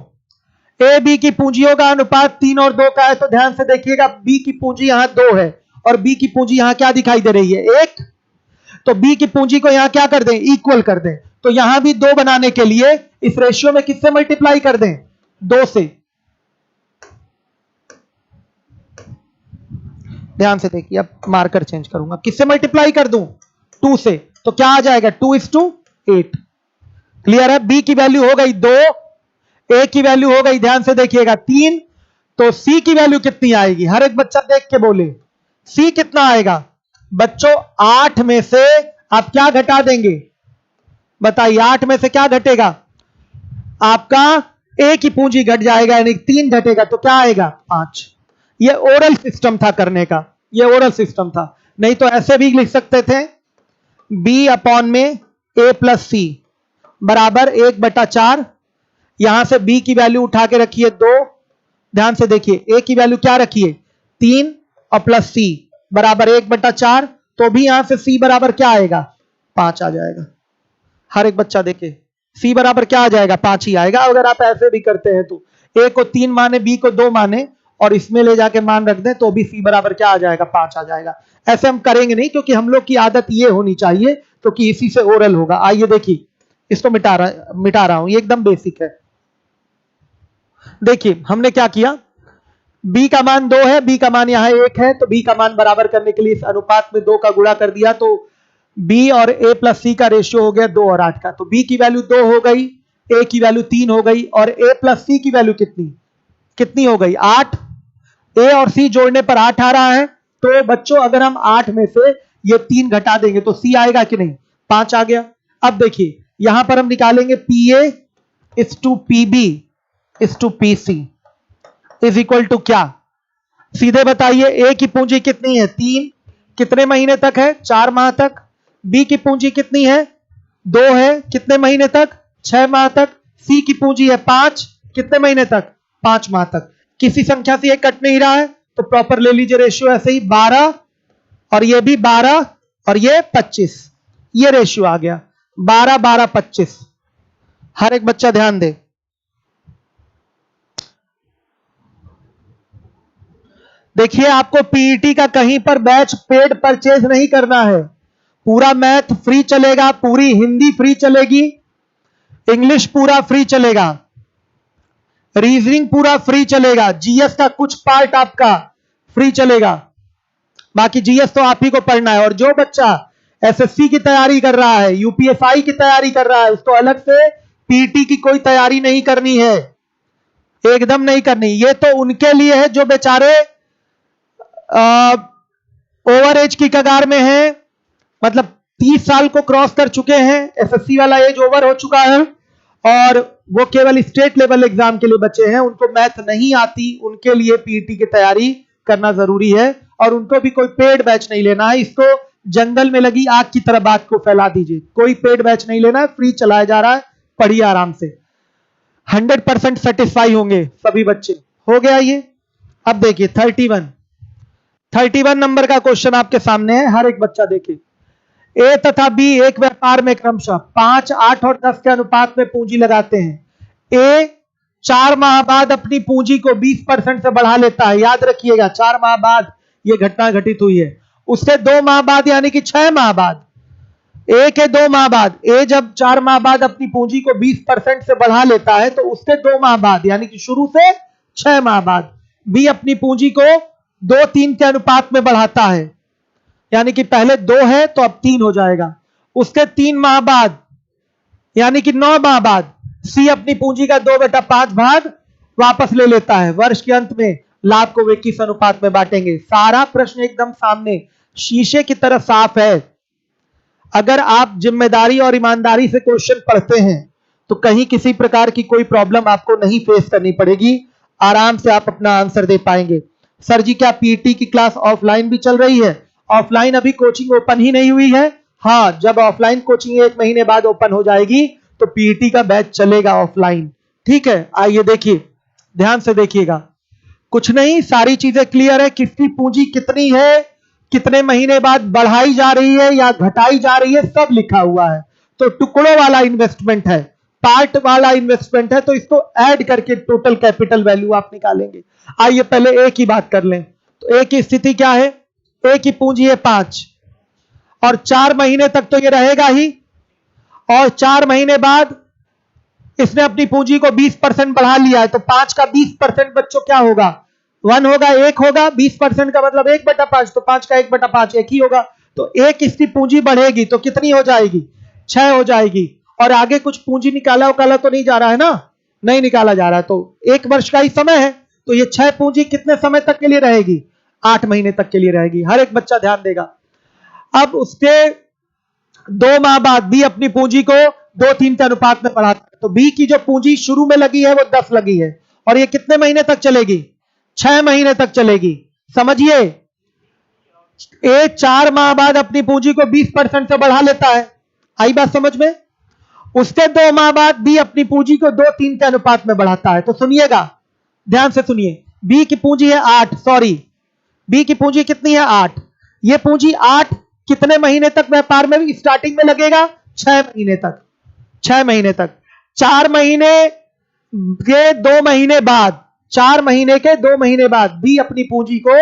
ए बी की पूंजियों का अनुपात 3 और 2 का है, तो ध्यान से देखिएगा बी की पूंजी यहां 2 है और बी की पूंजी यहां क्या दिखाई दे रही है? 1। तो बी की पूंजी को यहां क्या कर दें? इक्वल कर दें। तो यहां भी 2 बनाने के लिए इस रेशियो में किससे मल्टीप्लाई कर दें? 2 से। ध्यान से देखिए, अब मार्कर चेंज करूंगा, किससे मल्टीप्लाई कर दूं? 2 से। तो क्या आ जाएगा? 2:8। क्लियर है? बी की वैल्यू हो गई 2, ए की वैल्यू हो गई, ध्यान से देखिएगा 3। तो सी की वैल्यू कितनी आएगी? हर एक बच्चा देख के बोले सी कितना आएगा? बच्चों 8 में से आप क्या घटा देंगे? बताइए 8 में से क्या घटेगा? आपका ए की पूंजी घट जाएगा, यानी 3 घटेगा, तो क्या आएगा? 5। ये ओरल सिस्टम था करने का, ये ओरल सिस्टम था। नहीं तो ऐसे भी लिख सकते थे B/A+C बराबर 1/4। यहां से बी की वैल्यू उठा के रखिए 2। ध्यान से देखिए ए की वैल्यू क्या रखिए? 3 और प्लस सी बराबर 1/4। तो भी यहां से सी बराबर क्या आएगा? 5 आ जाएगा। हर एक बच्चा देखे सी बराबर क्या आ जाएगा? 5 ही आएगा। अगर आप ऐसे भी करते हैं तो ए को 3 माने, बी को 2 माने और इसमें ले जाके मान रख दें तो भी सी बराबर क्या आ जाएगा? 5 आ जाएगा। ऐसे हम करेंगे नहीं, क्योंकि हम लोग की आदत ये होनी चाहिए, क्योंकि इसी से ओरल होगा। आइए देखिए, इसको मिटा रहा हूं, ये एकदम बेसिक है। देखिए हमने क्या किया, b का मान 2 है, b का मान यहां 1 है, तो b का मान बराबर करने के लिए इस अनुपात में 2 का गुणा कर दिया, तो b और A+C का रेशियो हो गया 2 और 8 का। तो b की वैल्यू 2 हो गई, a की वैल्यू 3 हो गई और A+C की वैल्यू कितनी हो गई? 8। a और c जोड़ने पर 8 आ रहा है। तो बच्चों अगर हम 8 में से ये 3 घटा देंगे तो c आएगा कि नहीं? 5 आ गया। अब देखिए यहां पर हम निकालेंगे PA/PB/PC इज इक्वल टू क्या? सीधे बताइए, ए की पूंजी कितनी है? 3। कितने महीने तक है? 4 माह तक। बी की पूंजी कितनी है? 2 है। कितने महीने तक? 6 माह तक। सी की पूंजी है 5। कितने महीने तक? 5 माह तक। किसी संख्या से ये कट नहीं रहा है तो प्रॉपर ले लीजिए रेशियो, ऐसे ही 12 और ये भी 12 और ये 25, ये रेशियो आ गया 12 12 25। हर एक बच्चा ध्यान दे। देखिए आपको पीईटी का कहीं पर बैच पेड परचेज नहीं करना है। पूरा मैथ फ्री चलेगा, पूरी हिंदी फ्री चलेगी, इंग्लिश पूरा फ्री चलेगा, रीजनिंग पूरा फ्री चलेगा, जीएस का कुछ पार्ट आपका फ्री चलेगा। बाकी जीएस तो आप ही को पढ़ना है। और जो बच्चा एसएससी की तैयारी कर रहा है, यूपीएसआई की तैयारी कर रहा है, उसको अलग से पीटी की कोई तैयारी नहीं करनी है, एकदम नहीं करनी। ये तो उनके लिए है जो बेचारे ओवर एज की कगार में हैं, मतलब 30 साल को क्रॉस कर चुके हैं, एसएससी वाला एज ओवर हो चुका है और वो केवल स्टेट लेवल एग्जाम के लिए बचे हैं, उनको मैथ नहीं आती, उनके लिए पीटी की तैयारी करना जरूरी है। और उनको भी कोई पेड बैच नहीं लेना है, इसको जंगल में लगी आग की तरह बात को फैला दीजिए। कोई पेड बैच नहीं लेना है, फ्री चलाया जा रहा है, पढ़िए आराम से, 100% सेटिस्फाई होंगे सभी बच्चे। हो गया ये। अब देखिए 31 नंबर का क्वेश्चन आपके सामने है, हर एक बच्चा देखे। ए तथा बी एक व्यापार में क्रमशः 5, 8 और 10 के अनुपात में पूंजी लगाते हैं। ए 4 माह बाद अपनी पूंजी को 20% से बढ़ा लेता है। याद रखिएगा 4 माह बाद यह घटना घटित हुई है। उसके 2 माह बाद यानी कि 6 माह बाद, ए के 2 माह बाद, ए जब 4 माह बाद अपनी पूंजी को 20% से बढ़ा लेता है तो उसके 2 माह बाद यानी कि शुरू से 6 माह बाद बी अपनी पूंजी को 2-3 के अनुपात में बढ़ाता है, यानी कि पहले 2 है तो अब 3 हो जाएगा। उसके 3 माह बाद यानी कि 9 माह बाद सी अपनी पूंजी का 2/5 भाग वापस ले लेता है। वर्ष के अंत में लाभ को वे किस अनुपात में बांटेंगे। सारा प्रश्न एकदम सामने शीशे की तरह साफ है। अगर आप जिम्मेदारी और ईमानदारी से क्वेश्चन पढ़ते हैं तो कहीं किसी प्रकार की कोई प्रॉब्लम आपको नहीं फेस करनी पड़ेगी, आराम से आप अपना आंसर दे पाएंगे। सर जी क्या पीटी की क्लास ऑफलाइन भी चल रही है? ऑफलाइन अभी कोचिंग ओपन ही नहीं हुई है। हाँ, जब ऑफलाइन कोचिंग 1 महीने बाद ओपन हो जाएगी तो पीटी का बैच चलेगा ऑफलाइन। ठीक है, आइए देखिए, ध्यान से देखिएगा। कुछ नहीं, सारी चीजें क्लियर है। किसकी पूंजी कितनी है, कितने महीने बाद बढ़ाई जा रही है या घटाई जा रही है, सब लिखा हुआ है। तो टुकड़ों वाला इन्वेस्टमेंट है, पार्ट वाला इन्वेस्टमेंट है, तो इसको ऐड करके टोटल कैपिटल वैल्यू आप निकालेंगे। आइए पहले ए की बात कर लें। तो ए की स्थिति क्या है? ए की पूंजी है 5 और 4 महीने तक तो ये रहेगा ही, और 4 महीने बाद इसने अपनी पूंजी को 20% बढ़ा लिया है। तो 5 का 20% बच्चों क्या होगा? 1 होगा, 1 होगा। 20% का मतलब 1/5, तो 5 का 1/5 1 ही होगा। तो एक इसकी पूंजी बढ़ेगी तो कितनी हो जाएगी? 6 हो जाएगी। और आगे कुछ पूंजी निकाला उकाला तो नहीं जा रहा है ना? नहीं निकाला जा रहा है। तो 1 वर्ष का ही समय है, तो ये 6 पूंजी कितने समय तक के लिए रहेगी? 8 महीने तक के लिए रहेगी। हर एक बच्चा ध्यान देगा। अब उसके 2 माह बाद बी अपनी पूंजी को 2-3 के अनुपात में बढ़ाता है। तो बी की जो पूंजी शुरू में लगी है वो 10 लगी है, और ये कितने महीने तक चलेगी? 6 महीने तक चलेगी। समझिए, ए 4 माह बाद अपनी पूंजी को 20% से बढ़ा लेता है। आई बात समझ में? उसके 2 माह बाद बी अपनी पूंजी को 2-3 के अनुपात में बढ़ाता है। तो सुनिएगा, ध्यान से सुनिए। बी की पूंजी है 8, सॉरी, बी की पूंजी कितनी है? 8। ये पूंजी 8 कितने महीने तक व्यापार में स्टार्टिंग में लगेगा? 6 महीने तक। 6 महीने तक। 4 महीने के 2 महीने बाद, 4 महीने के 2 महीने बाद बी अपनी पूंजी को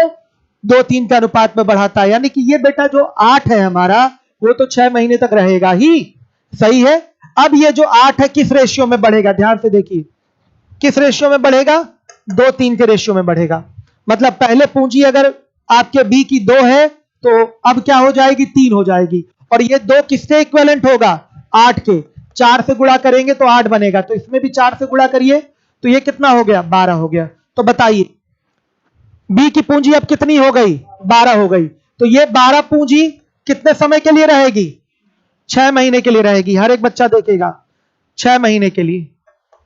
2-3 के अनुपात में बढ़ाता है। यानी कि ये बेटा जो 8 है हमारा, वो तो 6 महीने तक रहेगा ही। सही है। अब ये जो 8 है किस रेशियो में बढ़ेगा? ध्यान से देखिए, किस रेशियो में बढ़ेगा? 2-3 के रेशियो में बढ़ेगा। मतलब पहले पूंजी अगर आपके बी की 2 है तो अब क्या हो जाएगी? 3 हो जाएगी। और ये 2 किसके इक्विवेलेंट होगा? 8 के। 4 से गुणा करेंगे तो 8 बनेगा, तो इसमें भी 4 से गुणा करिए तो ये कितना हो गया? 12 हो गया। तो बताइए बी की पूंजी अब कितनी हो गई? 12 हो गई। तो ये 12 पूंजी कितने समय के लिए रहेगी? 6 महीने के लिए रहेगी। हर एक बच्चा देखेगा, 6 महीने के लिए।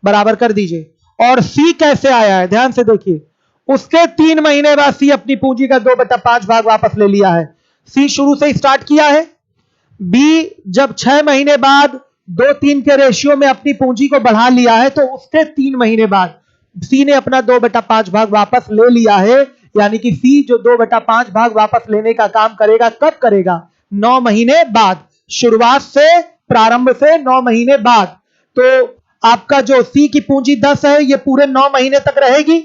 बराबर कर दीजिए। और सी कैसे आया है? ध्यान से देखिए। उसके 3 महीने बाद सी अपनी पूंजी का 2/5 भाग वापस ले लिया है। सी शुरू से स्टार्ट किया है। बी जब 6 महीने बाद 2-3 के रेशियो में अपनी पूंजी को बढ़ा लिया है, तो उसके 3 महीने बाद सी ने अपना 2/5 भाग वापस ले लिया है। यानी कि सी जो 2/5 भाग वापस लेने का काम करेगा, कब करेगा? 9 महीने बाद। शुरुआत से, प्रारंभ से 9 महीने बाद। तो आपका जो सी की पूंजी 10 है, ये पूरे 9 महीने तक रहेगी।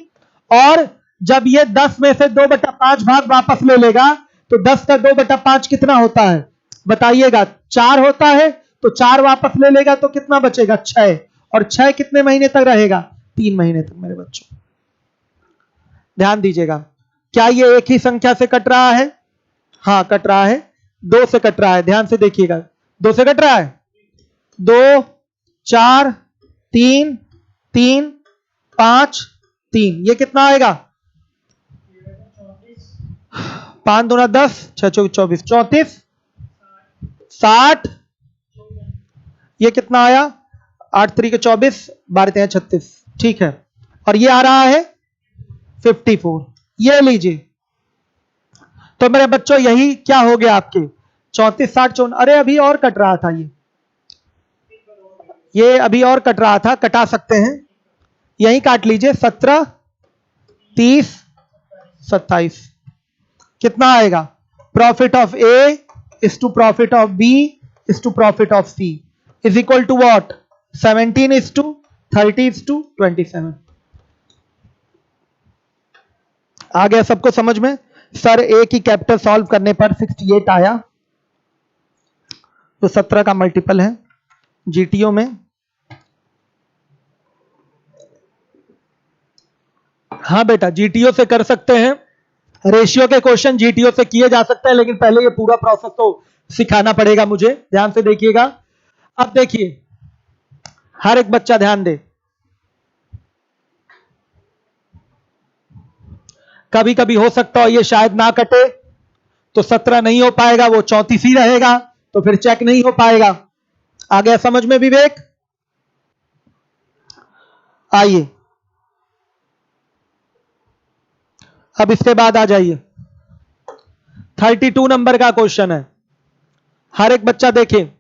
और जब ये 10 में से 2/5 भाग वापस ले लेगा तो 10 का 2/5 कितना होता है? बताइएगा। 4 होता है। तो 4 वापस ले लेगा तो कितना बचेगा? 6। और 6 कितने महीने तक रहेगा? 3 महीने तक। मेरे बच्चों ध्यान दीजिएगा। क्या ये एक ही संख्या से कट रहा है? हाँ कट रहा है, 2 से कट रहा है, ध्यान से देखिएगा, 2 से कट रहा है, 2 4 3 3 5 3, ये कितना आएगा? 5 दूना 10, 6 चौक 24, 34 60, ये कितना आया? 8 3 24, 12 3 36, ठीक है। और ये आ रहा है 54, ये लीजिए। तो मेरे बच्चों यही क्या हो गया आपके 34 60 54, अरे अभी और कट रहा था, ये अभी और कट रहा था, कटा सकते हैं, यही काट लीजिए, 17 30 27, कितना आएगा? Profit of A is to profit of B is to profit of C is equal to what? 17 is to 30 is to 27। आ गया सबको समझ में? सर ए की कैपिटल सॉल्व करने पर 68 आया, तो 17 का मल्टीपल है जीटीओ में। हाँ बेटा, जीटीओ से कर सकते हैं, रेशियो के क्वेश्चन जीटीओ से किए जा सकते हैं, लेकिन पहले ये पूरा प्रोसेस तो सिखाना पड़ेगा मुझे। ध्यान से देखिएगा। अब देखिए, हर एक बच्चा ध्यान दे, कभी कभी हो सकता है ये शायद ना कटे, तो 17 नहीं हो पाएगा, वो 34 ही रहेगा, तो फिर चेक नहीं हो पाएगा। आ गया समझ में विवेक? आइए अब इसके बाद आ जाइए, 32 नंबर का क्वेश्चन है। हर एक बच्चा देखे,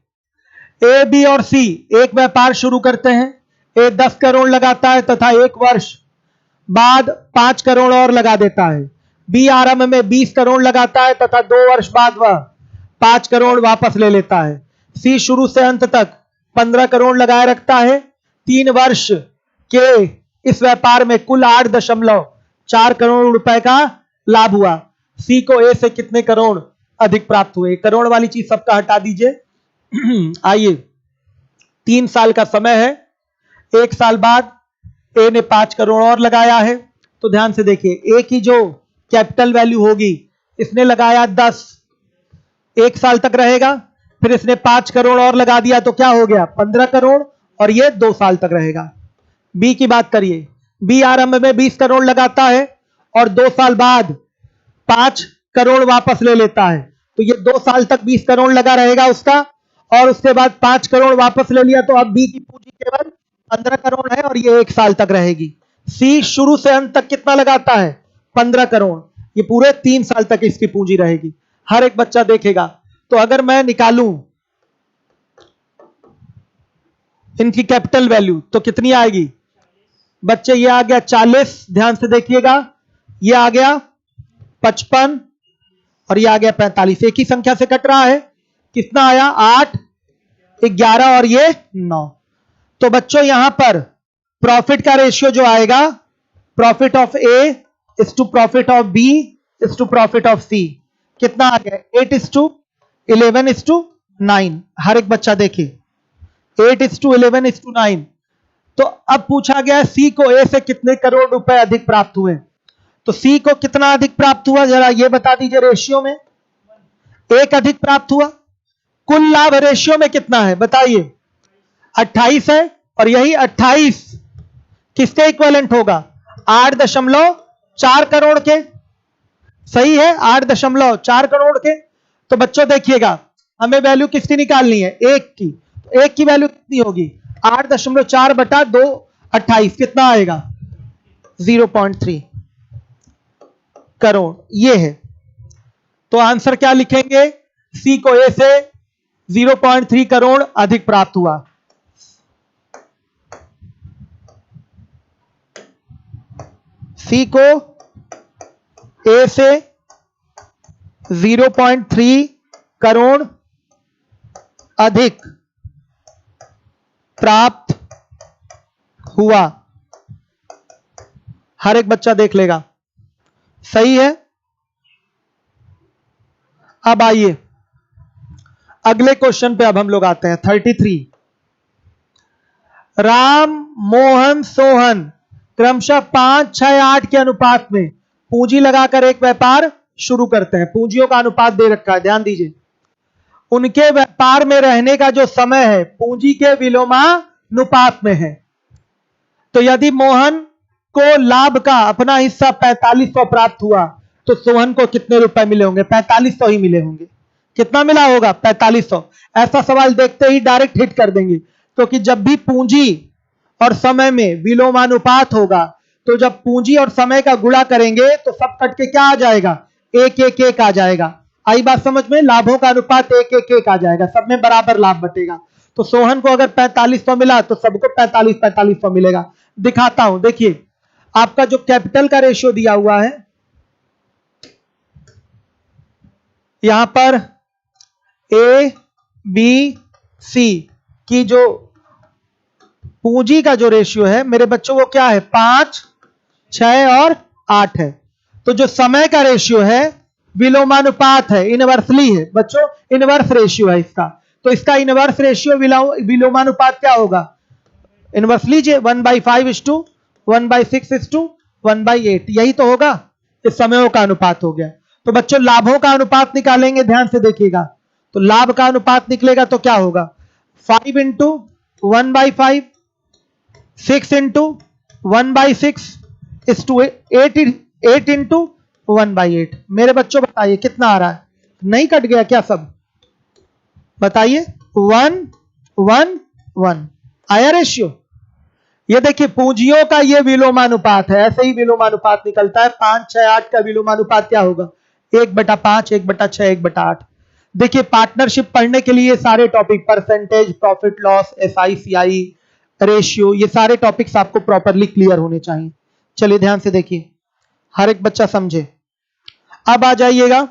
ए बी और सी एक व्यापार शुरू करते हैं। ए 10 करोड़ लगाता है तथा 1 वर्ष बाद 5 करोड़ और लगा देता है। बी आरंभ में 20 करोड़ लगाता है तथा 2 वर्ष बाद वह 5 करोड़ वापस ले लेता है। सी शुरू से अंत तक 15 करोड़ लगाए रखता है। 3 वर्ष के इस व्यापार में कुल 8.4 करोड़ रुपए का लाभ हुआ। सी को ए से कितने करोड़ अधिक प्राप्त हुए? करोड़ वाली चीज सबका हटा दीजिए। आइए, 3 साल का समय है, 1 साल बाद ए ने 5 करोड़ और लगाया है। तो ध्यान से देखिए, ए की जो कैपिटल वैल्यू होगी, इसने लगाया 10, 1 साल तक रहेगा, फिर इसने 5 करोड़ और लगा दिया तो क्या हो गया? 15 करोड़, और ये 2 साल तक रहेगा। बी की बात करिए, बी आरंभ में 20 करोड़ लगाता है और 2 साल बाद 5 करोड़ वापस ले लेता है, तो ये 2 साल तक 20 करोड़ लगा रहेगा उसका, और उसके बाद 5 करोड़ वापस ले लिया, तो अब बी की पूंजी केवल 15 करोड़ है और ये 1 साल तक रहेगी। सी शुरू से अंत तक कितना लगाता है? 15 करोड़, ये पूरे 3 साल तक इसकी पूंजी रहेगी। हर एक बच्चा देखेगा। तो अगर मैं निकालूं इनकी कैपिटल वैल्यू तो कितनी आएगी बच्चे? ये आ गया 40, ध्यान से देखिएगा, ये आ गया 55 और ये आ गया 45। एक ही संख्या से कट रहा है। कितना आया? 8 11 और ये 9। तो बच्चों यहां पर प्रॉफिट का रेशियो जो आएगा, profit of A is to profit of B is to profit of C, कितना आ गया? 8:11:9। हर एक बच्चा देखिए, 8:11:9। तो अब पूछा गया सी को ए से कितने करोड़ रुपए अधिक प्राप्त हुए? तो सी को कितना अधिक प्राप्त हुआ, जरा ये बता दीजिए। रेशियो में 1 अधिक प्राप्त हुआ। कुल लाभ रेशियो में कितना है बताइए? 28 है, और यही 28 किसके इक्विवेलेंट होगा? 8.4 करोड़ के। सही है, 8.4 करोड़ के। तो बच्चों देखिएगा, हमें वैल्यू किसकी निकालनी है? 1 की। तो 1 की वैल्यू कितनी होगी? 8.4 बटा 2 28, कितना आएगा? 0.3 करोड़। ये है। तो आंसर क्या लिखेंगे? सी को ए से 0.3 करोड़ अधिक प्राप्त हुआ। सी को ए से 0.3 करोड़ अधिक प्राप्त हुआ। हर एक बच्चा देख लेगा। सही है। अब आइए अगले क्वेश्चन पे अब हम लोग आते हैं। 33। राम, मोहन, सोहन क्रमशः 5, 6, 8 के अनुपात में पूंजी लगाकर एक व्यापार शुरू करते हैं। पूंजियों का अनुपात दे रखा है, ध्यान दीजिए। उनके व्यापार में रहने का जो समय है पूंजी के विलोमानुपात में है। तो यदि मोहन को लाभ का अपना हिस्सा 4500 प्राप्त हुआ तो सोहन को कितने रुपए मिले होंगे? 4500 ही मिले होंगे। कितना मिला होगा? 4500। ऐसा सवाल देखते ही डायरेक्ट हिट कर देंगे, क्योंकि जब भी पूंजी और समय में विलोमानुपात होगा तो जब पूंजी और समय का गुणा करेंगे तो सब कट के क्या आ जाएगा? 1:1:1 आ जाएगा। आई बात समझ में? लाभों का अनुपात 1:1:1 आ जाएगा, सब में बराबर लाभ बटेगा। तो सोहन को अगर 4500 मिला तो सबको 4500 मिलेगा। दिखाता हूं, देखिए आपका जो कैपिटल का रेशियो दिया हुआ है यहां पर ए बी सी की जो पूंजी का जो रेशियो है मेरे बच्चों वो क्या है? 5, 6 और 8 है। तो जो समय का रेशियो है विलोमानुपात है, इनवर्सली है बच्चों, इनवर्स रेशियो है इसका। तो इसका इनवर्स रेशियो विलोमानुपात क्या होगा? इनवर्स लीजिए, 1/5:1/6:1/8, यही तो होगा। इस समयों का अनुपात हो गया। तो बच्चों लाभों का अनुपात निकालेंगे, ध्यान से देखिएगा। तो लाभ का अनुपात निकलेगा तो क्या होगा? 5 × 1/5, 6 × 1/6 8 × 1/8। मेरे बच्चों बताइए कितना आ रहा है? नहीं कट गया क्या सब? बताइए। 1 1 1 आया रेशियो। ये देखिए पूंजियों का ये विलोमानुपात है, ऐसे ही विलोमानुपात निकलता है। 5, 6, 8 का विलोमानुपात क्या होगा? 1/5, 1/6, 1/8। देखिए पार्टनरशिप पढ़ने के लिए सारे topic, percentage, profit loss, SI CI ratio, ये सारे टॉपिक्स आपको प्रॉपरली क्लियर होने चाहिए। चलिए ध्यान से देखिए, हर एक बच्चा समझे। अब आ जाइएगा,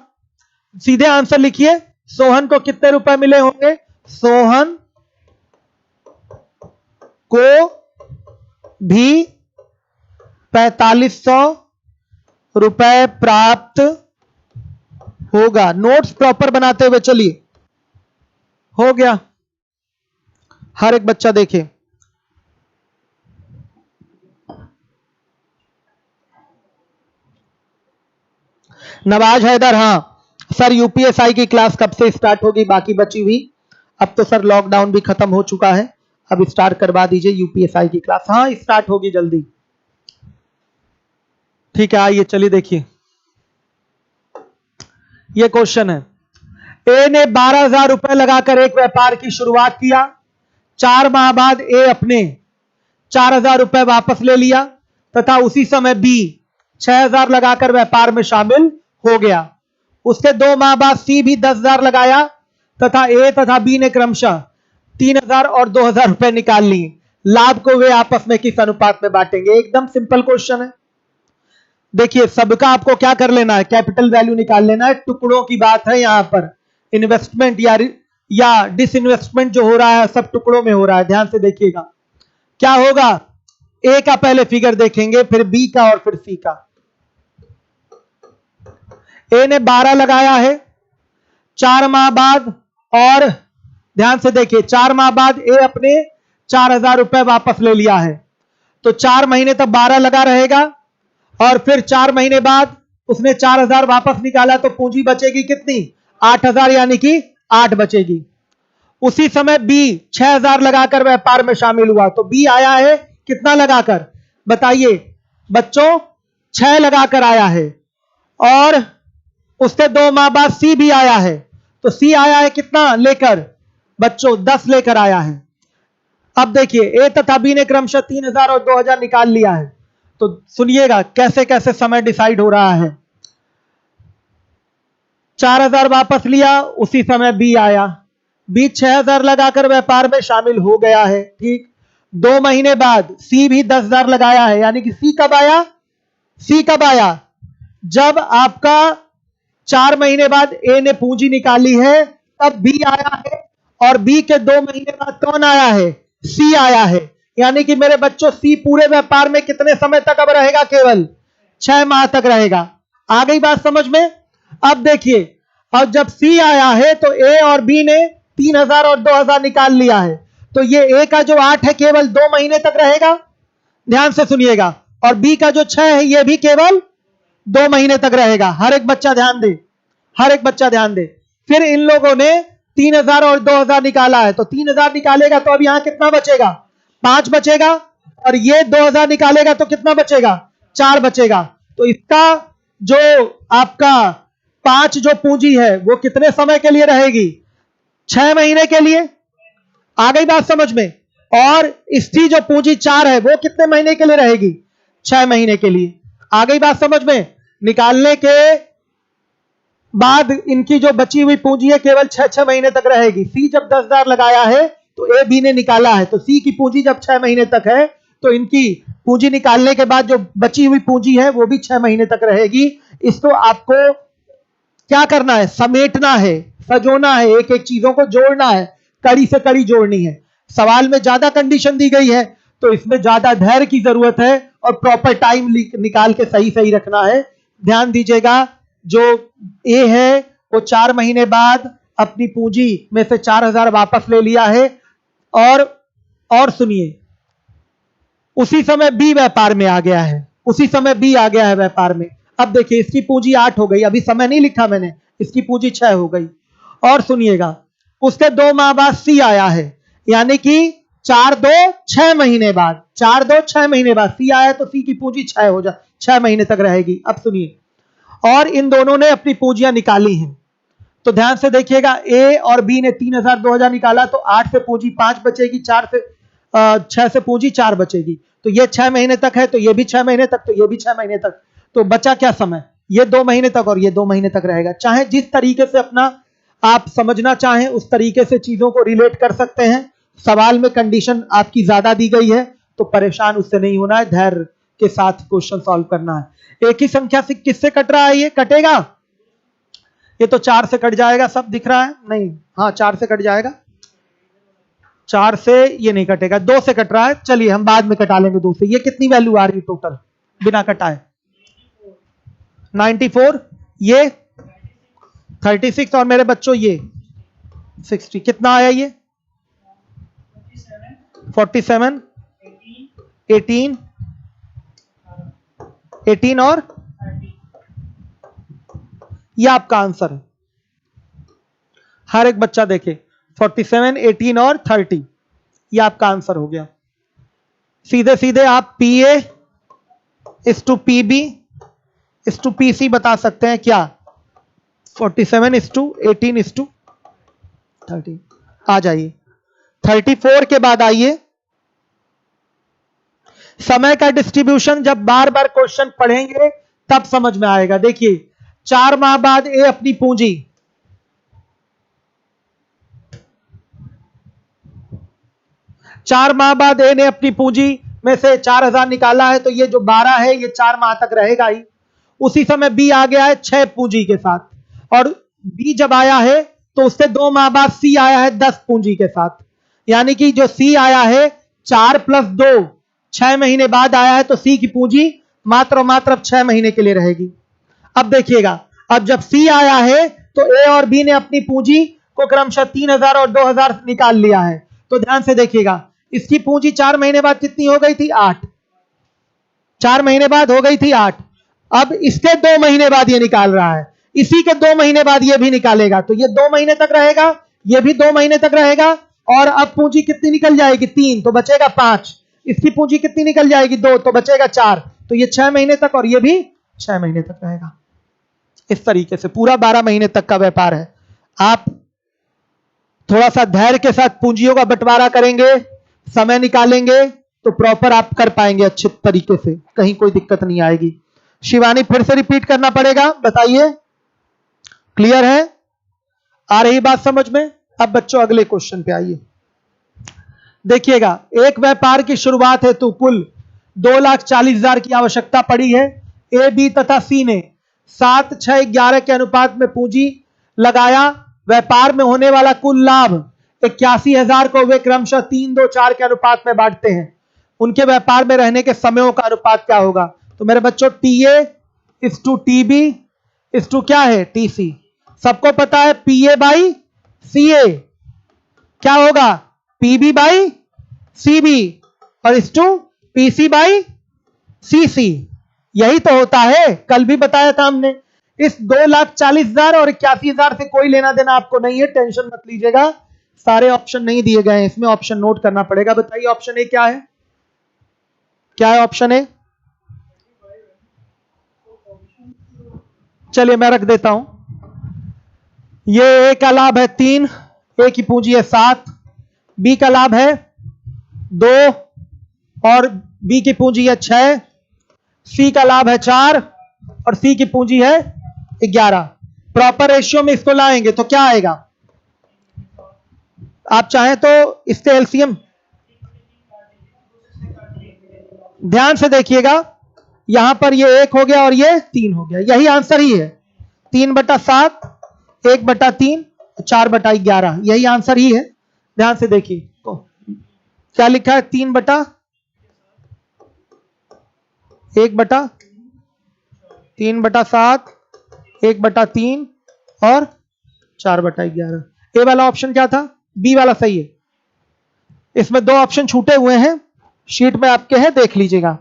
सीधे आंसर लिखिए। सोहन को कितने रुपए मिले होंगे? सोहन को भी 4500 रुपए प्राप्त होगा। नोट्स प्रॉपर बनाते हुए चलिए। हो गया, हर एक बच्चा देखे। नवाज हैदर, हाँ सर यूपीएसआई की क्लास कब से स्टार्ट होगी? बाकी बची हुई, अब तो सर लॉकडाउन भी खत्म हो चुका है, अब स्टार्ट करवा दीजिए यूपीएसआई की क्लास। हाँ स्टार्ट होगी जल्दी। ठीक है, आइए चलिए देखिए। ये क्वेश्चन है, ए ने 12,000 रुपए लगाकर एक व्यापार की शुरुआत किया। 4 माह बाद ए अपने 4,000 रुपए वापस ले लिया तथा उसी समय बी 6,000 लगाकर व्यापार में शामिल हो गया। उसके 2 माह बाद सी भी 10,000 लगाया तथा ए तथा बी ने क्रमशः 3,000 और 2,000 रुपए निकाल लिए। लाभ को वे आपस में किस अनुपात में बांटेंगे? एकदम सिंपल क्वेश्चन है। देखिए सबका आपको क्या कर लेना है? कैपिटल वैल्यू निकाल लेना है। टुकड़ों की बात है यहां पर, इन्वेस्टमेंट या डिसइन्वेस्टमेंट जो हो रहा है सब टुकड़ों में हो रहा है। ध्यान से देखिएगा क्या होगा। ए का पहले फिगर देखेंगे, फिर बी का और फिर सी का। ए ने 12 लगाया है 4 माह बाद, और ध्यान से देखिए 4 माह बाद ए अपने 4,000 रुपए वापस ले लिया है। तो 4 महीने तक 12 लगा रहेगा और फिर 4 महीने बाद उसने 4,000 वापस निकाला तो पूंजी बचेगी कितनी? 8,000, यानी कि 8 बचेगी। उसी समय बी 6,000 लगाकर व्यापार में शामिल हुआ। तो बी आया है कितना लगाकर? बताइए बच्चों, 6 लगाकर आया है। और उसके 2 माह बाद सी भी आया है। तो सी आया है कितना लेकर? बच्चों 10 लेकर आया है। अब देखिए ए तथा बी ने क्रमशः 3,000 और 2,000 निकाल लिया है। तो सुनिएगा कैसे कैसे समय डिसाइड हो रहा है। 4,000 वापस लिया, उसी समय बी आया। बी 6,000 लगाकर व्यापार में शामिल हो गया है। ठीक, 2 महीने बाद सी भी 10,000 लगाया है, यानी कि सी कब आया? सी कब आया? जब आपका 4 महीने बाद ए ने पूंजी निकाली है तब बी आया है, और बी के 2 महीने बाद कौन आया है? सी आया है। यानी कि मेरे बच्चों सी पूरे व्यापार में कितने समय तक अब रहेगा? केवल 6 माह तक रहेगा। आ गई बात समझ में? अब देखिए, और जब सी आया है तो ए और बी ने 3,000 और 2,000 निकाल लिया है। तो ये ए का जो 8 है केवल 2 महीने तक रहेगा, ध्यान से सुनिएगा। और बी का जो 6 है ये भी केवल 2 महीने तक रहेगा। हर एक बच्चा ध्यान दे, हर एक बच्चा ध्यान दे। फिर इन लोगों ने 3000 और 2000 निकाला है, तो 3000 निकालेगा तो अब यहां कितना बचेगा? 5 बचेगा, और ये 2000 निकालेगा तो कितना बचेगा? 4 बचेगा। तो इसका जो आपका 5 जो पूंजी है वो कितने समय के लिए रहेगी? 6 महीने के लिए। आ गई बात समझ में? और इसकी जो पूंजी 4 है वो कितने महीने के लिए रहेगी? 6 महीने के लिए। आ गई बात समझ में? निकालने के बाद इनकी जो बची हुई पूंजी है केवल 6 महीने तक रहेगी। सी जब 10,000 लगाया है तो ए बी ने निकाला है, तो सी की पूंजी जब 6 महीने तक है तो इनकी पूंजी निकालने के बाद जो बची हुई पूंजी है वो भी 6 महीने तक रहेगी। इसको आपको क्या करना है? समेटना है, सजोना है, एक एक चीजों को जोड़ना है, कड़ी से कड़ी जोड़नी है। सवाल में ज्यादा कंडीशन दी गई है तो इसमें ज्यादा धैर्य की जरूरत है और प्रॉपर टाइम निकाल के सही सही रखना है। ध्यान दीजिएगा, जो ए है वो 4 महीने बाद अपनी पूंजी में से 4000 वापस ले लिया है। और सुनिए, उसी समय बी व्यापार में आ गया है, उसी समय बी आ गया है व्यापार में। अब देखिए इसकी पूंजी 8 हो गई, अभी समय नहीं लिखा मैंने, इसकी पूंजी 6 हो गई। और सुनिएगा, उसके 2 माह बाद सी आया है, यानी कि 4-2-6 महीने बाद, 4-2-6 महीने बाद सी आया तो सी की पूंजी 6 हो जा 6 महीने तक रहेगी। अब सुनिए, और इन दोनों ने अपनी पूंजियां निकाली हैं, तो ध्यान से देखिएगा, ए और बी ने 3000 2000 निकाला तो 8 से पूंजी 5 बचेगी, 6 से पूंजी 4 बचेगी। तो ये 6 महीने तक है, तो ये भी 6 महीने तक, तो ये भी 6 महीने तक। तो बचा क्या समय? ये 2 महीने तक और ये 2 महीने तक रहेगा। चाहे जिस तरीके से अपना आप समझना चाहें उस तरीके से चीजों को रिलेट कर सकते हैं। सवाल में कंडीशन आपकी ज्यादा दी गई है तो परेशान उससे नहीं होना है, धैर्य के साथ क्वेश्चन सॉल्व करना है। एक ही संख्या से किससे कट रहा है? ये कटेगा, ये तो 4 से कट जाएगा, सब दिख रहा है नहीं? हाँ 4 से कट जाएगा, 4 से ये नहीं कटेगा, 2 से कट रहा है। चलिए हम बाद में कटा लेंगे 2 से। ये कितनी वैल्यू आ रही है टोटल बिना कटाए? 94, ये 36 और मेरे बच्चों ये 60। कितना आया ये? 47, 18 और ये आपका आंसर है। हर एक बच्चा देखे, 47, 18 और 30, ये आपका आंसर हो गया। सीधे सीधे आप PA इस टू PB इस टू PC बता सकते हैं क्या? 47 इस टू 18 इस टू 30। आ जाइए 34 के बाद आइए, समय का डिस्ट्रीब्यूशन जब बार बार क्वेश्चन पढ़ेंगे तब समझ में आएगा। देखिए 4 माह बाद ए अपनी पूंजी, चार माह बाद ए ने अपनी पूंजी में से 4000 निकाला है, तो ये जो 12 है ये 4 माह तक रहेगा ही। उसी समय बी आ गया है 6 पूंजी के साथ, और बी जब आया है तो उससे 2 माह बाद सी आया है 10 पूंजी के साथ, यानी कि जो सी आया है 4 + 2 6 महीने बाद आया है, तो सी की पूंजी मात्र और मात्र अब 6 महीने के लिए रहेगी। अब देखिएगा, अब जब सी आया है तो ए और बी ने अपनी पूंजी को क्रमशः 3000 और 2000 निकाल लिया है। तो ध्यान से देखिएगा, इसकी पूंजी 4 महीने बाद कितनी हो गई थी? 8। 4 महीने बाद हो गई थी 8। अब इसके 2 महीने बाद ये निकाल रहा है, इसी के 2 महीने बाद ये भी निकालेगा, तो ये 2 महीने तक रहेगा, ये भी 2 महीने तक रहेगा। और अब पूंजी कितनी निकल जाएगी? 3, तो बचेगा 5। इसकी पूंजी कितनी निकल जाएगी? 2, तो बचेगा 4। तो ये 6 महीने तक और ये भी 6 महीने तक रहेगा। इस तरीके से पूरा 12 महीने तक का व्यापार है। आप थोड़ा सा धैर्य के साथ पूंजियों का बंटवारा करेंगे, समय निकालेंगे, तो प्रॉपर आप कर पाएंगे अच्छे तरीके से, कहीं कोई दिक्कत नहीं आएगी। शिवानी फिर से रिपीट करना पड़ेगा, बताइए क्लियर है? आ रही बात समझ में? अब बच्चों अगले क्वेश्चन पे आइए। देखिएगा, एक व्यापार की शुरुआत हेतु कुल 2,40,000 की आवश्यकता पड़ी है। ए, बी तथा सी ने 7, 6, 11 के अनुपात में पूंजी लगाया। व्यापार में होने वाला कुल लाभ 81,000 को वे क्रमशः 3, 2, 4 के अनुपात में बांटते हैं। उनके व्यापार में रहने के समयों का अनुपात क्या होगा? तो मेरे बच्चों TA इस टू TB इस टू क्या है? TC। सबको पता है PA/CA क्या होगा? PB/CB और इस टू PC/CC। यही तो होता है, कल भी बताया था हमने। इस 2,40,000 और 81,000 से कोई लेना देना आपको नहीं है, टेंशन मत लीजिएगा। सारे ऑप्शन नहीं दिए गए हैं, इसमें ऑप्शन नोट करना पड़ेगा। बताइए ऑप्शन ए क्या है? क्या है ऑप्शन ए? चलिए मैं रख देता हूं। ये ए का लाभ है 3, ए की पूंजी है 7, बी का लाभ है 2 और बी की पूंजी है 6, सी का लाभ है 4 और सी की पूंजी है 11। प्रॉपर रेशियो में इसको लाएंगे तो क्या आएगा? आप चाहें तो इसके एलसीएम ध्यान से देखिएगा, यहां पर ये 1 हो गया और ये 3 हो गया, यही आंसर ही है। 3/7, 1/3, 4/11, यही आंसर ही है। ध्यान से देखिए तो क्या लिखा है? 3/1/3 3/7, 1/3 और 4/11। ए वाला ऑप्शन क्या था? बी वाला सही है। इसमें 2 ऑप्शन छूटे हुए हैं, शीट में आपके हैं, देख लीजिएगा।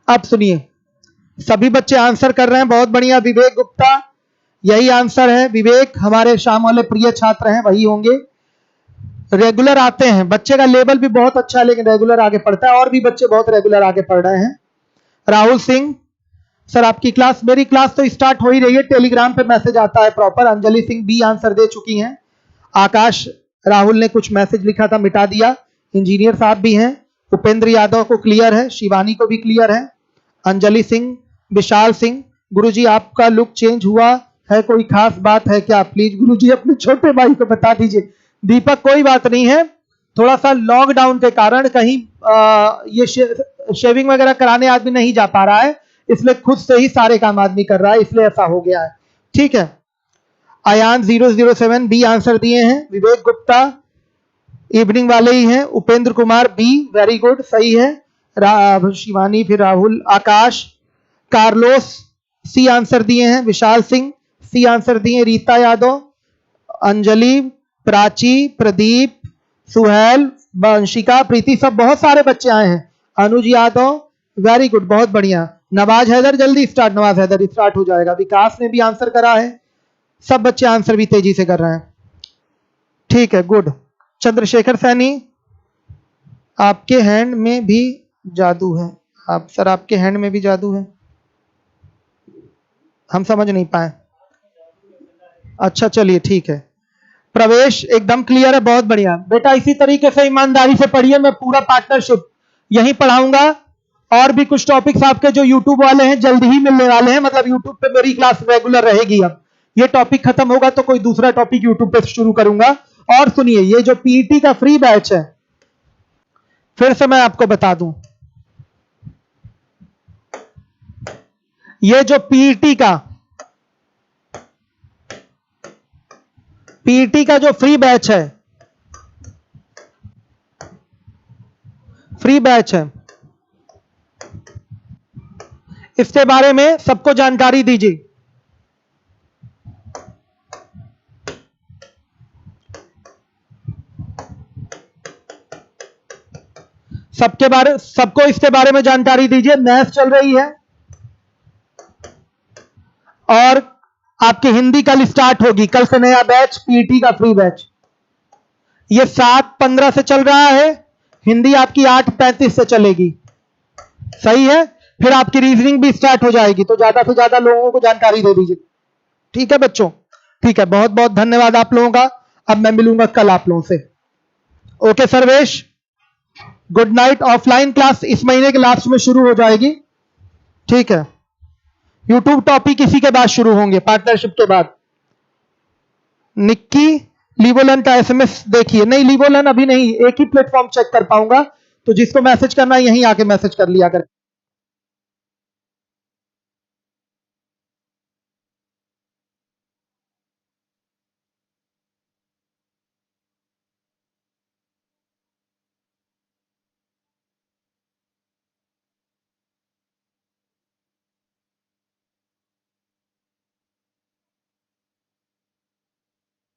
अब सुनिए, सभी बच्चे आंसर कर रहे हैं, बहुत बढ़िया। विवेक गुप्ता, यही आंसर है। विवेक हमारे शाम वाले प्रिय छात्र हैं, वही होंगे। रेगुलर आते हैं, बच्चे का लेवल भी बहुत अच्छा है, लेकिन रेगुलर आगे पढ़ता है, और भी बच्चे बहुत रेगुलर आगे पढ़ रहे हैं। राहुल सिंह, सर आपकी क्लास, मेरी क्लास तो स्टार्ट हो ही रही है, टेलीग्राम पे मैसेज आता है proper. Anjali Singh B answer दे चुकी हैं। आकाश, राहुल ने कुछ मैसेज लिखा था, मिटा दिया। इंजीनियर साहब भी हैं। उपेंद्र यादव को क्लियर है, शिवानी को भी क्लियर है। अंजलि सिंह, विशाल सिंह, गुरुजी आपका लुक चेंज हुआ है, कोई खास बात है क्या? प्लीज गुरुजी अपने छोटे भाई को बता दीजिए। दीपक, कोई बात नहीं है, थोड़ा सा लॉकडाउन के कारण कहीं ये शेविंग वगैरह कराने आदमी नहीं जा पा रहा है, इसलिए खुद से ही सारे काम आदमी कर रहा है, इसलिए ऐसा हो गया है। ठीक है। अयान 007 बी आंसर दिए हैं। विवेक गुप्ता इवनिंग वाले ही हैं। Upendra Kumar B, very good, सही है। शिवानी, फिर Rahul, Akash, Carlos C answer दिए हैं। विशाल सिंह सी आंसर दिए। रीता यादव, अंजलि, प्राची, प्रदीप, सुहेल, वंशिका, प्रीति, सब बहुत सारे बच्चे आए हैं। अनुज यादव, वेरी गुड, बहुत बढ़िया। नवाज हैदर, जल्दी स्टार्ट, नवाज हैदर स्टार्ट हो जाएगा। विकास ने भी आंसर करा है। सब बच्चे आंसर भी तेजी से कर रहे हैं। ठीक है, गुड। चंद्रशेखर सैनी, आपके हैंड में भी जादू है। आप सर, आपके हैंड में भी जादू है, हम समझ नहीं पाए। अच्छा चलिए ठीक है। प्रवेश एकदम क्लियर है, बहुत बढ़िया बेटा। इसी तरीके से ईमानदारी से पढ़िए, मैं पूरा पार्टनरशिप यहीं पढ़ाऊंगा। और भी कुछ टॉपिक्स आपके जो यूट्यूब वाले हैं जल्दी ही मिलने वाले हैं, मतलब यूट्यूब पे मेरी क्लास रेगुलर रहेगी। अब ये टॉपिक खत्म होगा तो कोई दूसरा टॉपिक यूट्यूब पे शुरू करूंगा। और सुनिए, ये जो पीईटी का फ्री बैच है, फिर से मैं आपको बता दूं, ये जो पीईटी का जो फ्री बैच है, इसके बारे में सबको जानकारी दीजिए। सबको इसके बारे में जानकारी दीजिए। मैथ्स चल रही है और आपकी हिंदी कल स्टार्ट होगी, कल से नया बैच, पीईटी का फ्री बैच। ये 7:15 से चल रहा है, हिंदी आपकी 8:35 से चलेगी, सही है। फिर आपकी रीजनिंग भी स्टार्ट हो जाएगी, तो ज्यादा से ज्यादा लोगों को जानकारी दे दीजिए। ठीक है बच्चों, ठीक है, बहुत बहुत धन्यवाद आप लोगों का। अब मैं मिलूंगा कल आप लोगों से। Okay Sarvesh, good night. Offline class इस महीने के लास्ट में शुरू हो जाएगी। ठीक है, यूट्यूब टॉपिक इसी के बाद शुरू होंगे, पार्टनरशिप के बाद। निक्की, लीवोलन का एसएमएस देखिए। नहीं, लीवोलन अभी नहीं, एक ही प्लेटफॉर्म चेक कर पाऊंगा, तो जिसको मैसेज करना है यहीं आके मैसेज कर लिया करें।